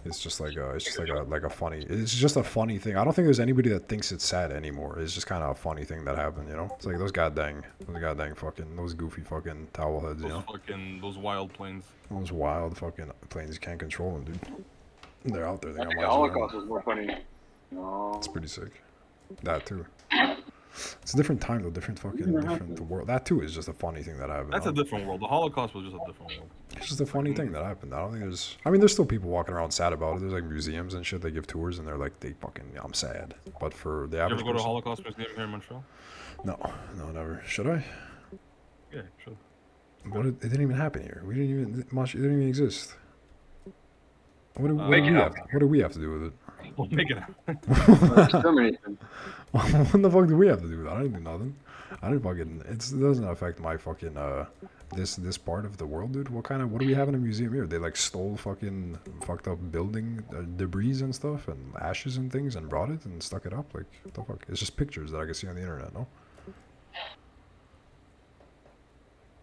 It's just like a funny. It's just a funny thing. I don't think there's anybody that thinks it's sad anymore. It's just kind of a funny thing that happened, you know. It's like those goddamn fucking those goofy fucking towel heads, you know. Those wild planes. Those wild fucking planes, you can't control them, dude. They're out there. They I got think miles the around. Holocaust was more funny. No. It's pretty sick. That too. It's a different time though, different world. That too is just a funny thing that happened. That's a different world. The Holocaust was just a different world. It's just a funny thing that happened. I don't think there's. I mean, there's still people walking around sad about it. There's like museums and shit. They give tours and they're like, I'm sad. But for the You average ever go to a person, Holocaust museum here in Montreal? no, never. Should I? Yeah, sure. But it didn't even happen here. We didn't even It didn't even exist. What do we have to do with it? We'll make it. Extermination. What the fuck do we have to do with that? I didn't do nothing. I didn't fucking. It doesn't affect my fucking this part of the world, dude. What do we have in a museum here? They like stole fucking fucked up building debris and stuff and ashes and things and brought it and stuck it up. Like what the fuck? It's just pictures that I can see on the internet. No.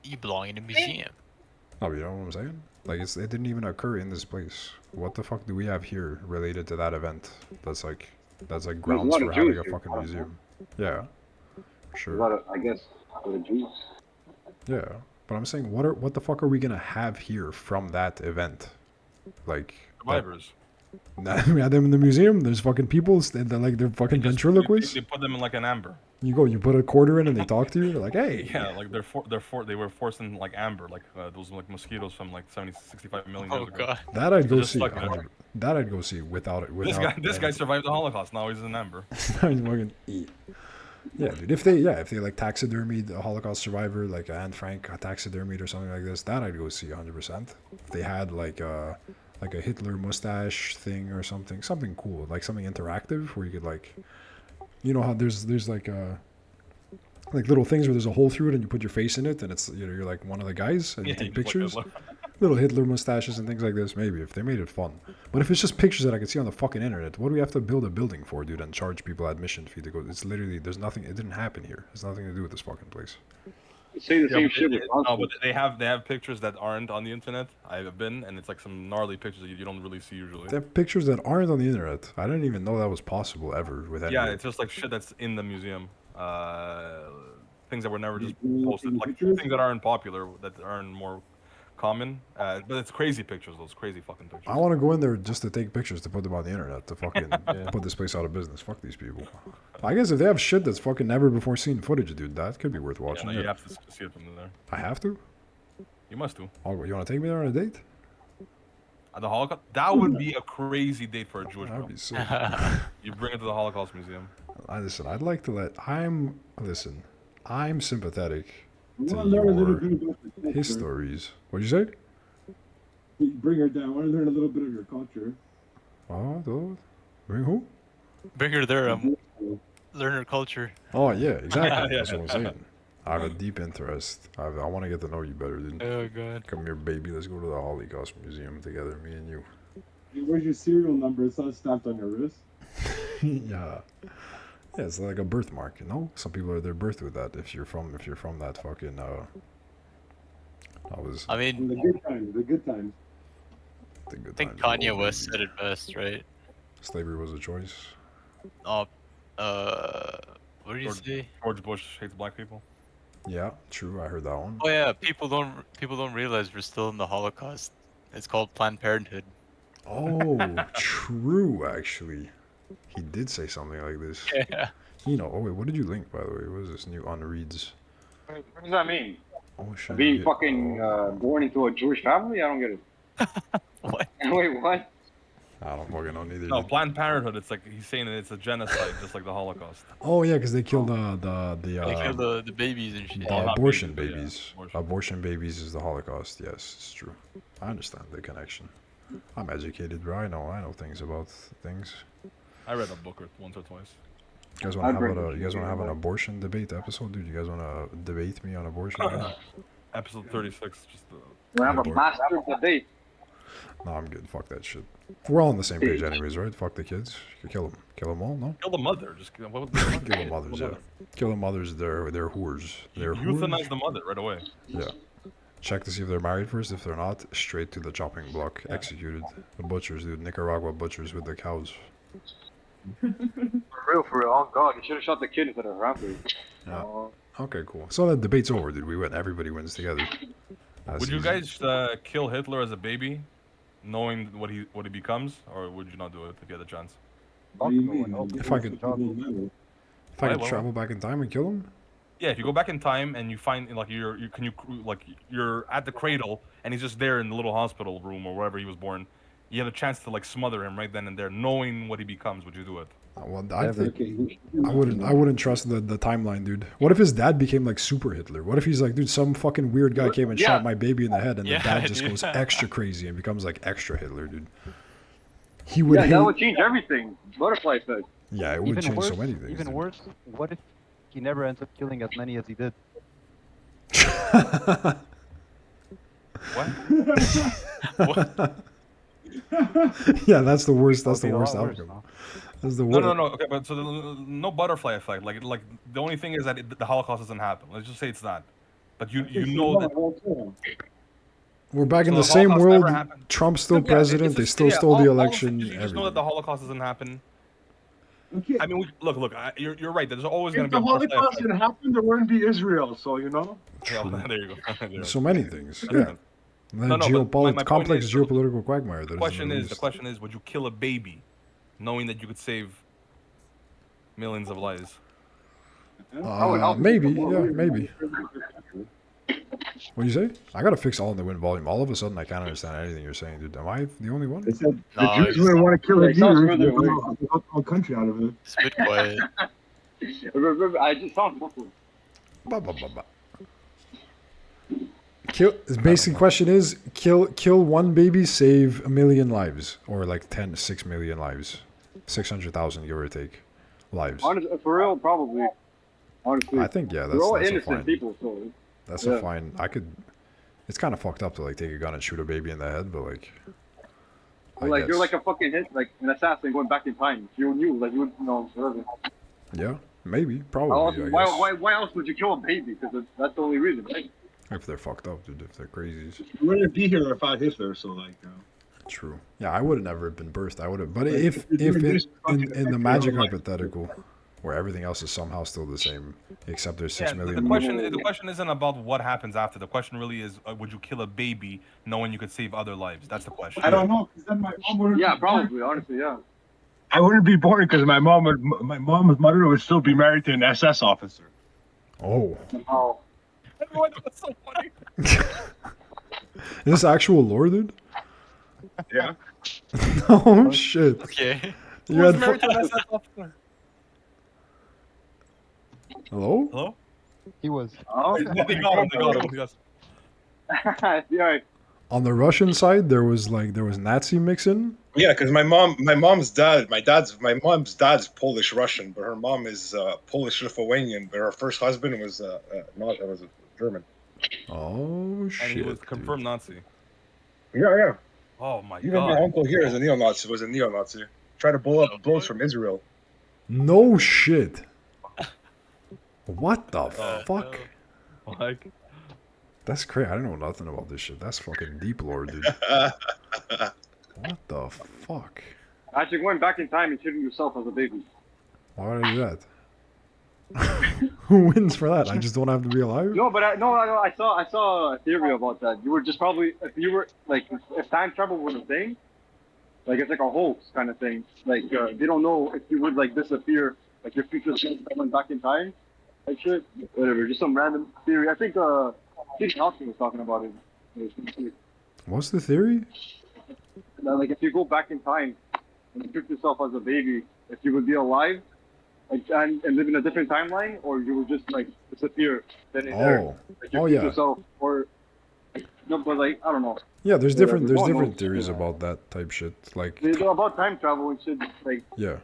You belong in a museum. No, you know what I'm saying? Like it didn't even occur in this place. What the fuck do we have here related to that event? That's like grounds lot of for having Jews a here. fucking museum. Yeah, A sure. lot of, I guess, for the Jews. Yeah, but I'm saying, what the fuck are we gonna have here from that event? Like Survivors. we had them in the museum. There's fucking people, they're fucking ventriloquists. They put them in like an amber. You put a quarter in, and they talk to you. They're like, hey. Yeah, like they were forced in like amber, like those like mosquitoes from like 65 million years Oh ago. god. That I'd go Just see. stuck in it. That I'd go see without it. This guy survived the Holocaust. Now he's in amber. Fucking eat. Yeah, dude. If they like taxidermied a Holocaust survivor, like Anne Frank taxidermied or something like this, that I'd go see 100%. If they had like a Hitler mustache thing or something cool, like something interactive where you could like, you know how there's like little things where there's a hole through it and you put your face in it and it's you're like one of the guys and you take pictures. Little Hitler mustaches and things like this, maybe, if they made it fun. But if it's just pictures that I can see on the fucking internet, what do we have to build a building for, dude, and charge people admission fee to go? It's literally, there's nothing, it didn't happen here. There's nothing to do with this fucking place. Say the same shit. No, but they have pictures that aren't on the internet. I've been, and it's like some gnarly pictures that you don't really see usually. They have pictures that aren't on the internet. I didn't even know that was possible ever with anyone. Yeah, it's just like shit that's in the museum. Things that were never just posted, like things that aren't popular, that aren't more common. But it's crazy pictures, those crazy fucking pictures. I want to go in there just to take pictures to put them on the internet to fucking put this place out of business. Fuck these people. I guess if they have shit that's fucking never before seen footage, dude, that could be worth watching. Yeah, no, you have to see it from there. I have to? You must do. Oh, you want to take me there on a date? The Holocaust? That would be a crazy date for a Jewish girl. That'd be sick. You bring it to the Holocaust Museum. Listen, I'd like to let... I'm sympathetic to Well, learn a little bit your about the culture. histories. What'd you say? Bring her down. I want to learn a little bit of your culture. Bring who? Bring her there. Learn her culture. Oh, yeah, exactly. That's what I'm saying. I have a deep interest. I want to get to know you better, dude. Oh god. Come here, baby. Let's go to the Holocaust Museum together, me and you. Hey, where's your serial number? It's not stamped on your wrist. Yeah. Yeah, it's like a birthmark, you know? Some people are their birth with that if you're from that fucking I mean, The good times. The good times. the good I think times of Kanye old, West baby. said it best, right? Slavery was a choice. What did you say? George Bush hates black people. Yeah, true. I heard that one. Oh yeah, people don't realize we're still in the Holocaust. It's called Planned Parenthood. Oh, true, actually. He did say something like this. Yeah. You know, oh wait, what did you link, by the way? What is this new unreads? What does that mean? Oh, shit. Being yeah. fucking born into a Jewish family? I don't get it. What? Wait, what? I don't fucking know neither. No, dude. Planned Parenthood. It's like he's saying that it's a genocide, just like the Holocaust. Oh yeah, because they killed They kill the babies and shit. the not abortion babies, but yeah, babies. abortion. Abortion babies is the Holocaust. Yes, it's true. I understand the connection. I'm educated, bro. I know things about things. I read a book once or twice. You guys want to have an abortion debate episode, dude? You guys want to debate me on abortion? Dude? Episode 36. Just We have a Abort. master debate. No, I'm good. Fuck that shit. We're all on the same page, anyways, right? Fuck the kids. You kill them. Kill them all. No. kill the mother. Just what was the Kill the mothers. Yeah. Kill the mothers. They're whores. They're Euthanize whores. the mother right away. Yeah. Check to see if they're married first. If they're not, straight to the chopping block. Executed. The butchers, dude. Nicaragua butchers with the cows. For real. Oh god, you should have shot the kid instead of Rampage. Yeah. Okay, cool. So that debate's over, dude. We win. Everybody wins together. That's Would you easy. guys kill Hitler as a baby, knowing what he becomes, or would you not do it if you had the chance? What do you mean? If I could- Double level. If I could Why- travel back in time and kill him? Yeah, if you go back in time and you find like you're at the cradle and he's just there in the little hospital room or wherever he was born, you have a chance to like smother him right then and there, knowing what he becomes. Would you do it? Well, I think Okay. I wouldn't trust the timeline, dude. What if his dad became like super Hitler? What if he's like, dude, some fucking weird guy came and Yeah. shot my baby in the head, and Yeah, the dad just dude. goes extra crazy and becomes like extra Hitler, dude. He would Yeah, hate. that would change everything. Butterfly effect. Yeah, it would Even change worse, so many things. even dude. worse, what if he never ends up killing as many as he did? What? Yeah, that's the worst. That's That the would be a worst lot worse, outcome. no? That's the No, worst. no. Okay, but so no butterfly effect. Like the only thing is that the Holocaust doesn't happen. Let's just say it's not. But you know that. We're back in So the the same Holocaust world. never happened. Trump's still Yeah, president. it's They just- still yeah, stole all the of election. you just know that the Holocaust doesn't happen. Okay. I mean, look. You're right. There's always going If to be the a butterfly Holocaust effect. didn't happen, there wouldn't be Israel. So you know. Yeah, there you go. There you go. So many things. Yeah. And then No, but my point complex is- geopolitical quagmire. The question is, would you kill a baby, knowing that you could save millions of lives? Maybe. Yeah, maybe. What do you say? I gotta fix all in the wind volume. All of a sudden, I can't understand anything you're saying, dude. Am I the only one? They said No, The Jews it's- wouldn't want to kill It the sounds Jews. further They away. got the whole country out of it. It's a bit quiet. Remember, I just found muffled. Ba, ba, ba, ba. Kill. The basic question is: kill one baby, save 1 million lives, or like 6 million lives, 600,000 give or take lives. Honestly, for real, probably. Honestly, I think yeah, we're all that's a innocent fine. people, so That's yeah. a fine. I could. It's kind of fucked up to like take a gun and shoot a baby in the head, but like. I like you're guess. like a fucking hit, like an assassin going back in time. You knew, like you would know. Whatever. Yeah, maybe, How probably. else, I guess. why else would you kill a baby? Because that's the only reason, right? If they're fucked up, dude. If they're crazies. We wouldn't be here without Hitler. So like. True. Yeah, I would have never been birthed. I would have. But Like, if if you're doing this in fucking the thing, magic like- hypothetical, where everything else is somehow still the same, except there's Yeah, 6 million. the question isn't about what happens after. The question really is, would you kill a baby knowing you could save other lives? That's the question. I don't know. 'Cause then my mom would. Yeah, probably. Honestly, yeah. I wouldn't be born because my mom's mother would still be married to an SS officer. Oh, Oh, That's so funny. is this actual lore, dude? Yeah. Oh shit! Okay. You Who was had married to an SS officer? hello? Hello? He was. oh. They got him. They got him. Yes. yeah. On the Russian side, there was Nazi mixing. Yeah, because my mom's dad's Polish Russian, but her mom is Polish Lithuanian. But her first husband was was German. Oh shit! And he was dude. confirmed Nazi. Yeah. Oh my Even my god. uncle here is a neo-Nazi. Was a neo-Nazi. Tried to blow up boats from Israel. No shit. What the fuck? Like, That's crazy. I don't know nothing about this shit. That's fucking deep lore, dude. What the fuck? Actually, going back in time and shooting yourself as a baby. Why would I do that? Who wins for that? I just don't have to be alive? No, but I saw a theory about that. You were just probably if you were like if time travel was a thing, like it's like a hoax kind of thing. Like they don't know if you would like disappear, like your future self went back in time, like shit, whatever. Just some random theory. I think Stephen Hawking was talking about it. What's the theory? Like if you go back in time and you took yourself as a baby, if you would be alive, like, and live in a different timeline, or you would just like disappear then and there, Oh, like you oh took yeah, yourself, or like, no, but like I don't know. yeah. There's Whatever. different, there's No one different knows. theories about that type shit. Like, It's about time travel and shit. Like yeah,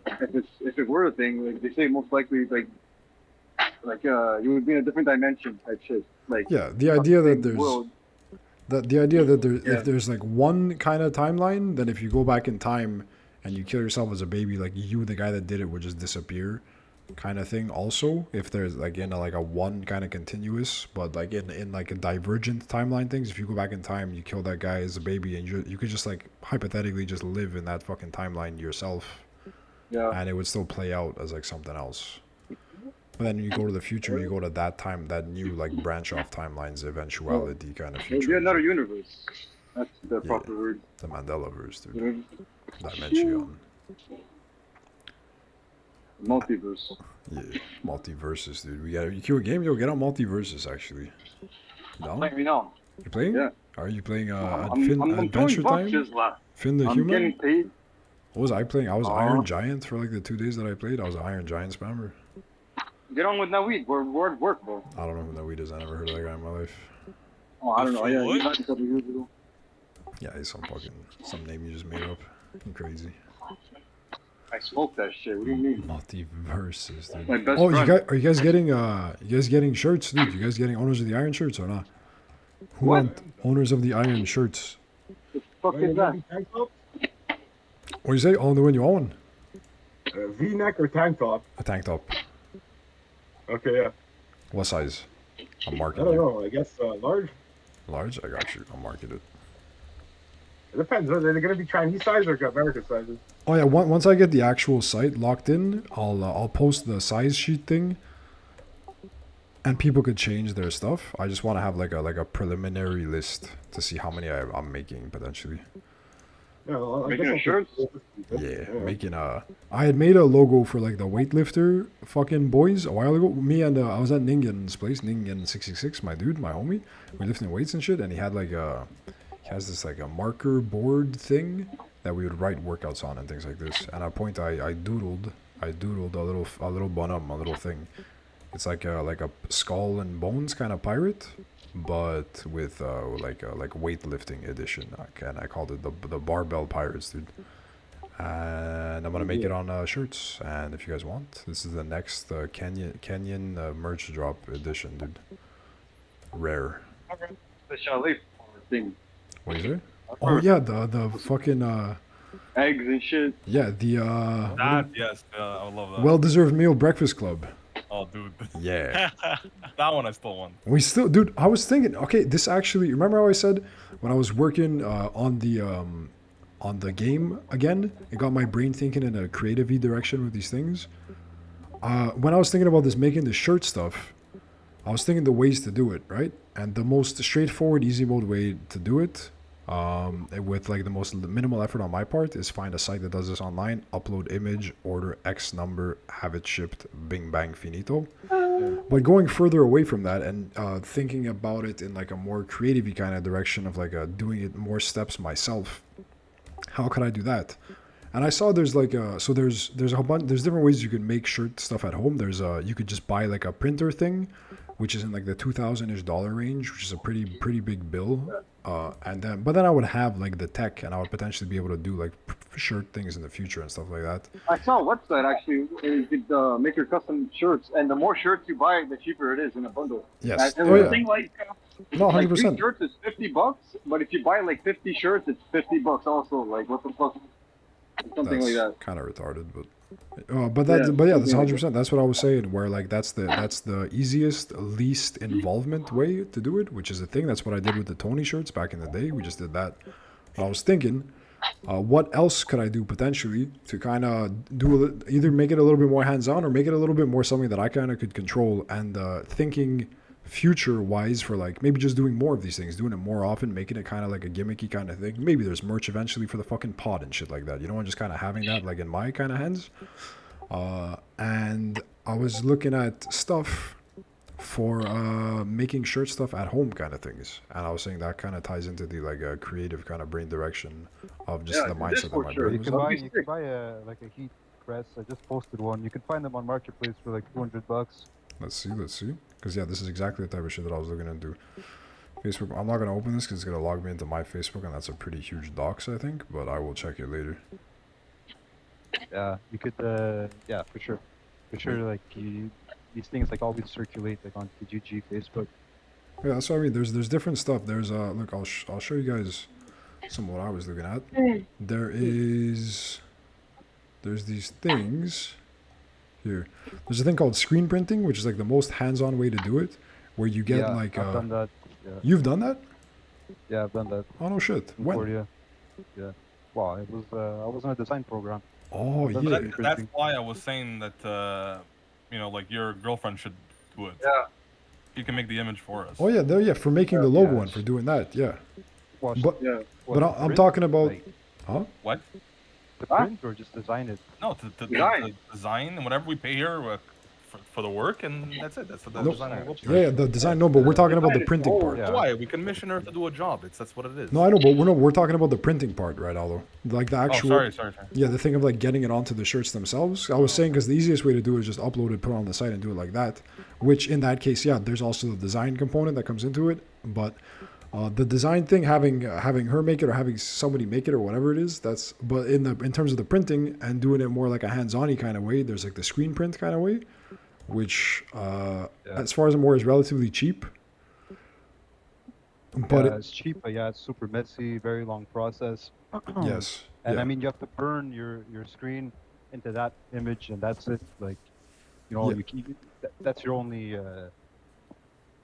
if it were a thing, like they say most likely like you would be in a different dimension type shit. Like yeah. The idea that same there's world. the idea that there, Yeah. if there's like one kind of timeline, then if you go back in time and you kill yourself as a baby, like you, the guy that did it, would just disappear, kind of thing. Also, if there's like in like a one kind of continuous, but like in like a divergent timeline things, if you go back in time, you kill that guy as a baby, and you could just like hypothetically just live in that fucking timeline yourself, Yeah. and it would still play out as like something else. But then you go to the future, you go to that time, that new like branch off timelines, eventuality kind of It would be future. another universe. That's the proper word. The Mandelaverse, dude. You know? Dimension. Multiverse. Yeah, multiverses, dude. We got you queue a game, you'll get on multiverses actually. No? Let me know. You playing? Yeah. Are you playing I'm Adventure doing Time? boxes left. Finn the I'm Human? getting paid. What was I playing? I was Iron Giant for like the 2 days that I played. I was an Iron Giant spammer. Get on with Naweed. We're at work, bro. I don't know who that weed is. I never heard of that guy in my life. Oh, I don't know. Yeah, What? he died a couple years ago. Yeah, he's some name you just made up. Crazy. I smoked that shit. What do you mean? Multiverses, dude. My best Oh, friend. are you guys getting shirts, dude? You guys getting owners of the Iron shirts or not? Who What? want owners of the Iron shirts? The fuck is that? What do you say? Oh, the one you own? V-neck or tank top? A tank top. Okay, yeah. What size? I'm I marking don't you. know. I guess large. Large? I got you. I'll market it. It depends. Are they going to be Chinese size or American sizes? Oh yeah, once I get the actual site locked in, I'll post the size sheet thing, and people could change their stuff. I just want to have like a preliminary list to see how many I'm making potentially. Yeah, well, I Making guess a I'll shirt? Yeah, making a. I had made a logo for like the weightlifter fucking boys a while ago. Me and I was at Ningen's place, Ningen 666, my dude, my homie. We were lifting weights and shit, and he had like he has this like a marker board thing that we would write workouts on and things like this. And at a point, I doodled a little bonhomme, a little thing. It's like a skull and bones kind of pirate, but with like weightlifting edition. And I called it the barbell pirates, dude. And I'm gonna make it on shirts. And if you guys want, this is the next Kenyan merch drop edition, dude. Rare. The chalet thing. What is it? Oh yeah, the fucking Eggs and shit. yeah, the That, yes, I would love that. well-deserved meal breakfast club. Oh, dude. Yeah. That one I still want. We still, dude. I was thinking, okay, this actually. Remember how I said when I was working on the game again, it got my brain thinking in a creative-y direction with these things. When I was thinking about this, making the shirt stuff, I was thinking the ways to do it, right? And the most straightforward, easy mode way to do it, with like the most minimal effort on my part, is find a site that does this online, upload image, order X number, have it shipped, bing bang finito. But going further away from that and thinking about it in like a more creative kind of direction of like doing it more steps myself, how could I do that? And I saw there's like there's a whole bunch, there's different ways you can make shirt stuff at home. There's you could just buy like a printer thing, which is in like the $2,000-ish range, which is a pretty big bill. But then I would have like the tech, and I would potentially be able to do like shirt things in the future and stuff like that. I saw a website actually where you could make your custom shirts, and the more shirts you buy, the cheaper it is in a bundle. Yes. And Oh, the yeah. thing like No, like 3 100%. shirts is $50, but if you buy like 50 shirts, it's $50 also. Like what the fuck? Something like that. Kind of retarded, but that's something like 100%. That's what I was saying. Where like that's the easiest, least involvement way to do it, which is the thing. That's what I did with the Tony shirts back in the day. We just did that. But I was thinking, what else could I do potentially to kind of do either make it a little bit more hands-on or make it a little bit more something that I kind of could control, and thinking future-wise for like maybe just doing more of these things, doing it more often, making it kind of like a gimmicky kind of thing. Maybe there's merch eventually for the fucking pod and shit like that, you know, and just kind of having that like in my kind of hands. And I was looking at stuff for making shirt stuff at home kind of things. And I was saying that kind of ties into the like creative kind of brain direction of just Yeah, the the mindset that Discord my shirt. brain You was can in. buy That'd be you can sick. buy a like a heat press. I just posted one. You can find them on Marketplace for like $200. Let's see. Because yeah, this is exactly the type of shit that I was looking into. Facebook. I'm not gonna open this because it's gonna log me into my Facebook, and that's a pretty huge dox, I think. But I will check it later. Yeah, you could. Yeah, for sure. For sure, like these things like always circulate like on Kijiji, Facebook. Yeah, that's what I mean. There's different stuff. There's look, I'll show you guys some of what I was looking at. There's these things here. There's a thing called screen printing, which is like the most hands-on way to do it, where you get Yeah, like I've done that. Yeah, you've done that? yeah, I've done that Oh no shit. in When? Korea. Yeah. Well, it was I was in a design program. Oh I've done yeah. screen That's printing. why I was saying that you know, like your girlfriend should do it. Yeah. You can make the image for us. Oh yeah, there yeah, for making the logo Yeah. and for doing that, yeah. Well, But Yeah. but I'm print, talking about like, huh? What? to Huh? print or just design it. No, to Design. design and whatever we pay here for the work, and that's it. That's the Nope. design. We'll Yeah, yeah, the design no, but we're talking about the Design is printing the part. Yeah. Why? We commission her to do a job. That's what it is. No, I know, but we're talking about the printing part, right, Aldo? Like the Oh, actual sorry. yeah, the thing of like getting it onto the shirts themselves. I was saying because the easiest way to do it is just upload it, put it on the site, and do it like that. Which in that case, yeah, there's also the design component that comes into it. But the design thing, having her make it or having somebody make it or whatever it is, that's. But in terms of the printing and doing it more like a hands-on-y kind of way, there's like the screen print kind of way, which as far as I'm aware is relatively cheap. But Yeah, it's cheap, but yeah, it's super messy, very long process. yes, And yeah. I mean, you have to burn your screen into that image, and that's it. Like, you know, Yeah. you keep that's your only.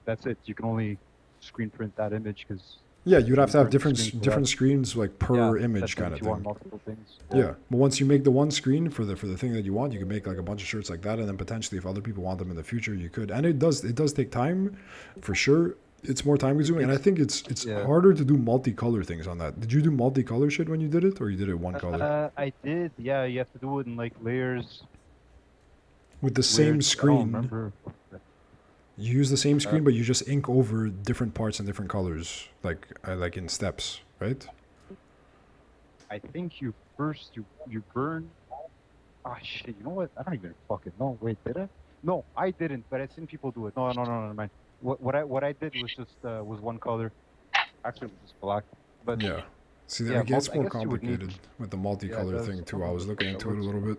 That's it. You can only screen print that image because. Yeah, you'd have to have Different screen for different that. screens like per image that's kind if of you want thing. multiple things. Yeah, but once you make the one screen for the thing that you want, you can make like a bunch of shirts like that, and then potentially if other people want them in the future, you could. And it does take time, for sure. It's more time consuming, and I think it's Yeah. harder to do multicolor things on that. Did you do multicolor shit when you did it, or you did it one color I did. Yeah, you have to do it in like layers. with the same weird- I don't screen? remember. You use the same screen, but you just ink over different parts in different colors, like in steps, right? I think you burn. Ah shit! You know what? I don't even fucking know. Wait, did I? No, I didn't. But I've seen people do it. No, man. What I did was just was one color. Actually, it was just black. But Yeah. See, yeah, it gets I more guess you would need- complicated with the multicolor does. thing too. I was looking That into it a works. little bit.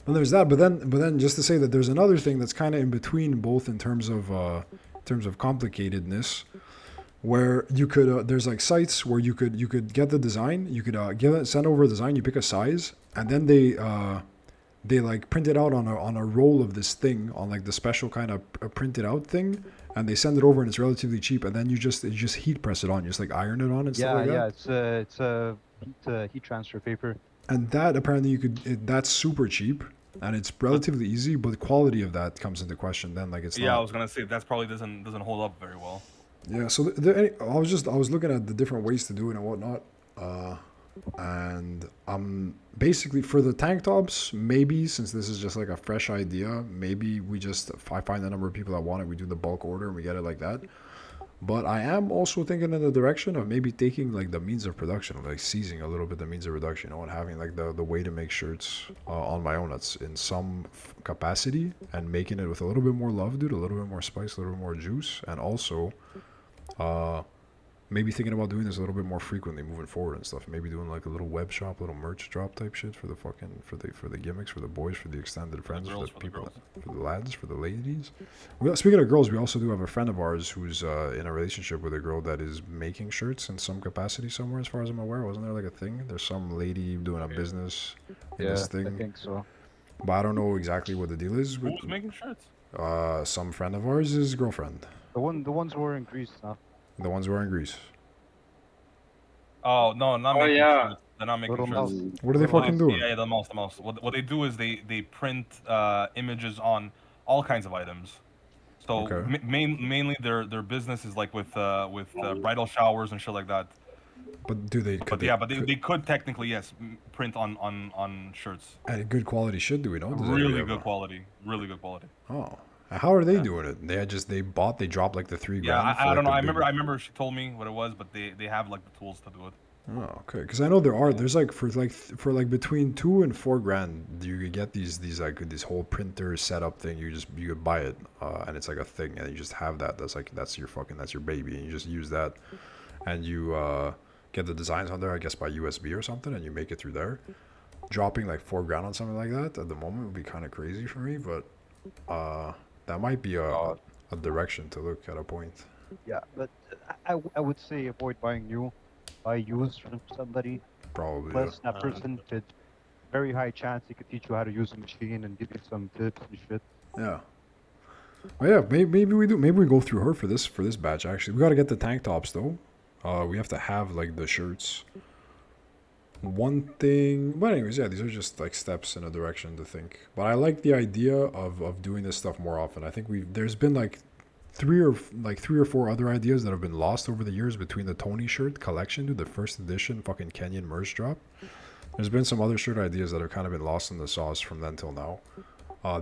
Well, there's that, but then just to say that there's another thing that's kind of in between both in terms of complicatedness, where you could there's like sites where you could get the design, you could send over a design, you pick a size, and then they like print it out on a roll of this thing on like the special kind of printed out thing, and they send it over and it's relatively cheap, and then you just heat press it on, you just like iron it on and stuff like that. it's a heat transfer paper. And that apparently that's super cheap and it's relatively easy, but the quality of that comes into question. Then like it's Yeah, I not. was gonna say that's probably doesn't hold up very well. Yeah, so I was looking at the different ways to do it and whatnot, and basically for the tank tops, maybe since this is just like a fresh idea, maybe if I find the number of people that want it, we do the bulk order and we get it like that. But I am also thinking in the direction of maybe taking like the means of production, like seizing a little bit the means of production, and having like the way to make shirts on my own that's in some capacity, and making it with a little bit more love, dude, a little bit more spice, a little bit more juice, and also maybe thinking about doing this a little bit more frequently moving forward and stuff. Maybe doing like a little web shop, little merch drop type shit for the for the gimmicks, for the boys, for the extended friends, girls, for for the the people, girls. for the lads, for the ladies. Speaking of girls, we also do have a friend of ours who's in a relationship with a girl that is making shirts in some capacity somewhere, as far as I'm aware. Wasn't there like a thing? There's some lady doing a business in Yeah, this I thing, think so. but I don't know exactly what the deal is. With, Who's making shirts? some friend of ours' his girlfriend. The ones who are in Greece now. The ones who are in Greece. Oh no, not Oh, making yeah. shirts. They're not making Little shirts. mouse. What are they Well, fucking doing? Yeah, the mouse. What they do is they print images on all kinds of items. So Okay. mainly their business is like with bridal showers and shit like that. But do they? But yeah, they could technically yes print on shirts. And good quality shit, do we know? Does anybody Really have good a- quality. Really good quality. Oh, How are they Yeah. doing it? They dropped like the 3 Yeah, grand. For, I like, don't know. the I big- remember she told me what it was, but they have like the tools to do it. Oh, okay. Because I know there's like for like between 2 and 4 grand, you could get these like this whole printer setup thing. You could buy it, and it's like a thing, and you just have that. That's your baby, and you just use that, and you get the designs on there, I guess by USB or something, and you make it through there. Dropping like 4 grand on something like that at the moment would be kind of crazy for me, but that might be a direction to look at a point. Yeah, but I would say avoid buying new, buy used from somebody. Probably. Plus, that person could, very high chance he could teach you how to use the machine and give you some tips and shit. Yeah. Well, yeah, maybe we do. Maybe we go through her for this batch. Actually, we gotta get the tank tops though. We have to have like the shirts. One thing, but anyways, yeah, these are just like steps in a direction to think. But I like the idea of doing this stuff more often. I think there's been like three or four other ideas that have been lost over the years between the Tony shirt collection, dude, the first edition fucking Kenyan merch drop. There's been some other shirt ideas that have kind of been lost in the sauce from then till now.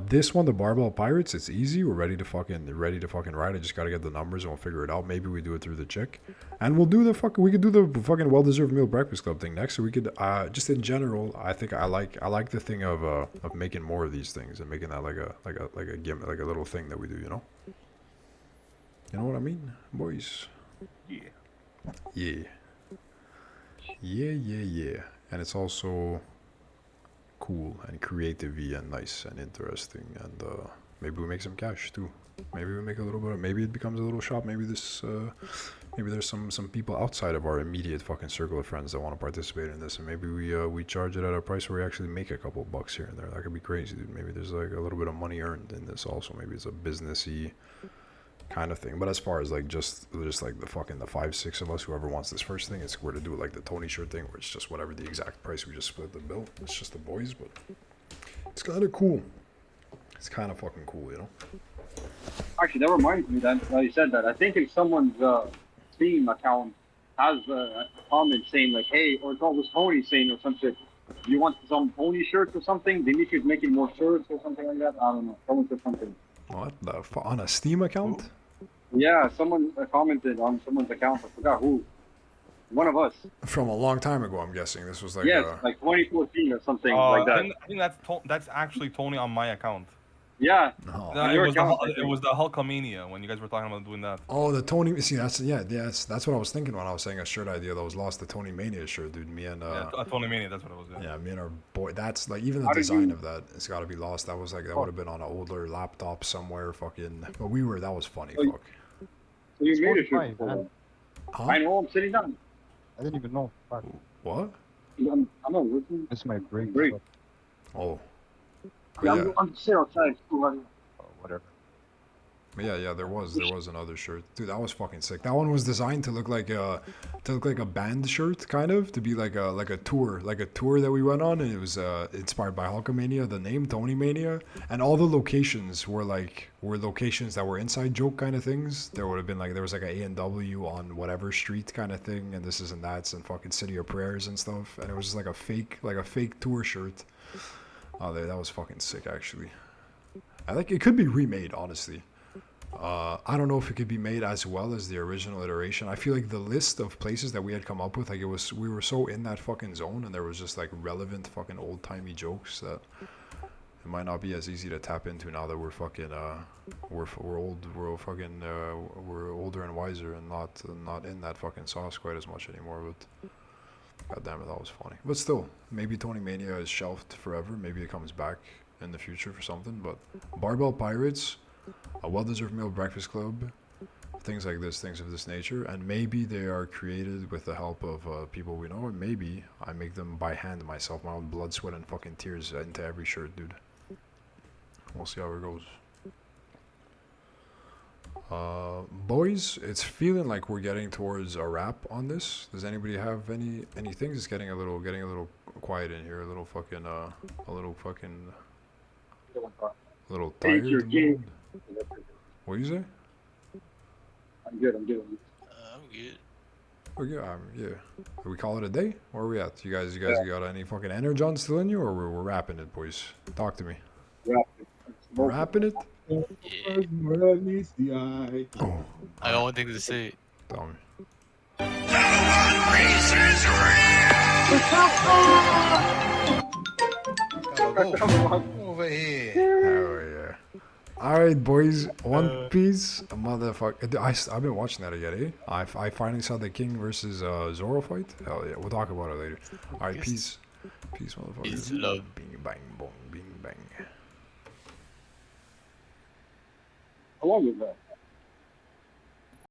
This one, the Barbell Pirates, it's easy. We're ready to fucking ride. I just gotta get the numbers and we'll figure it out. Maybe we do it through the chick, and we could do the fucking well-deserved meal breakfast club thing next. So we could just in general, I think I like the thing of making more of these things and making that like a gimmick, like a little thing that we do. You know what I mean, boys? Yeah. Yeah. And it's also cool and creative and nice and interesting, and maybe we make some cash too. Maybe we make a little bit. Maybe it becomes a little shop. Maybe maybe there's some people outside of our immediate fucking circle of friends that want to participate in this, and maybe we charge it at a price where we actually make a couple bucks here and there. That could be crazy, dude. Maybe there's like a little bit of money earned in this also. Maybe it's a businessy kind of thing. But as far as like just like the 5-6 of us, whoever wants this first thing, we're to do it like the Tony shirt thing, where it's just whatever the exact price, we just split the bill. It's just the boys, but it's kind of cool. It's kind of fucking cool, you know. Actually, that reminds me that you said that. I think if someone's Steam account has a comment saying like, "Hey," or it's always Tony saying or some shit, "Do you want some Tony shirts or something?" Dimitri's making more shirts or something like that. I don't know. Someone said something. What on a Steam account? Yeah, someone commented on someone's account. I forgot who. One of us. From a long time ago, I'm guessing. This was like Yes, like 2014 or something like that. I think that's actually Tony on my account. Yeah. No. No, it was the Hulkamania when you guys were talking about doing that. Oh, the Tony. See, that's what I was thinking when I was saying a shirt idea that was lost. The Tony Mania shirt, dude. Me and Tony Mania. That's what it was. Yeah, me and our boy. That's like even the design of that. It's got to be lost. That was like that would have been on an older laptop somewhere. Fucking. But that was funny. So fuck. So you made a shirt. 45, man. Huh? I know. I'm sitting down. I didn't even know. Fuck. What? I'm not working. This is my break. Break. Oh. Yeah, I'm sitting outside. Whatever. Yeah, there was another shirt, dude. That was fucking sick. That one was designed to look like a band shirt, kind of, to be like a tour that we went on, and it was inspired by Hulkamania, the name Tony Mania, and all the locations were locations that were inside joke kind of things. There would have been there was like a A&W on whatever street kind of thing, and this is and that's and fucking City of Prayers and stuff, and it was just like a fake tour shirt. Oh, that was fucking sick, actually. I think it could be remade, honestly. I don't know if it could be made as well as the original iteration. I feel like the list of places that we had come up with, we were so in that fucking zone, and there was just like relevant fucking old timey jokes that it might not be as easy to tap into now that we're fucking we're older and wiser and not in that fucking sauce quite as much anymore. But god damn it, that was funny. But still, maybe Tony Mania is shelved forever. Maybe it comes back in the future for something. But Barbell Pirates, a well-deserved meal breakfast club, things like this, things of this nature, and maybe they are created with the help of people we know, and maybe I make them by hand myself, my own blood, sweat, and fucking tears into every shirt, dude. We'll see how it goes. Boys, it's feeling like we're getting towards a wrap on this. Does anybody have any things? It's getting a little quiet in here, a little tired. What do you say? I'm good. I'm good. Okay, yeah. We call it a day? Where are we at? You guys got any fucking energon still in you, or we're wrapping it, boys? Talk to me. Wrapping it? Yeah. Where meets the eye. Oh, I got one thing to say. tell me. Cabagol. Over here. Oh yeah. All right, boys. One Uh. Piece, motherfucker. I've been watching that again, eh? I finally saw the King versus Zoro fight. Hell yeah, we'll talk about it later. All right, Yes. peace, motherfuckers. Peace, love. Bing bang boom, bing bang. How long is that?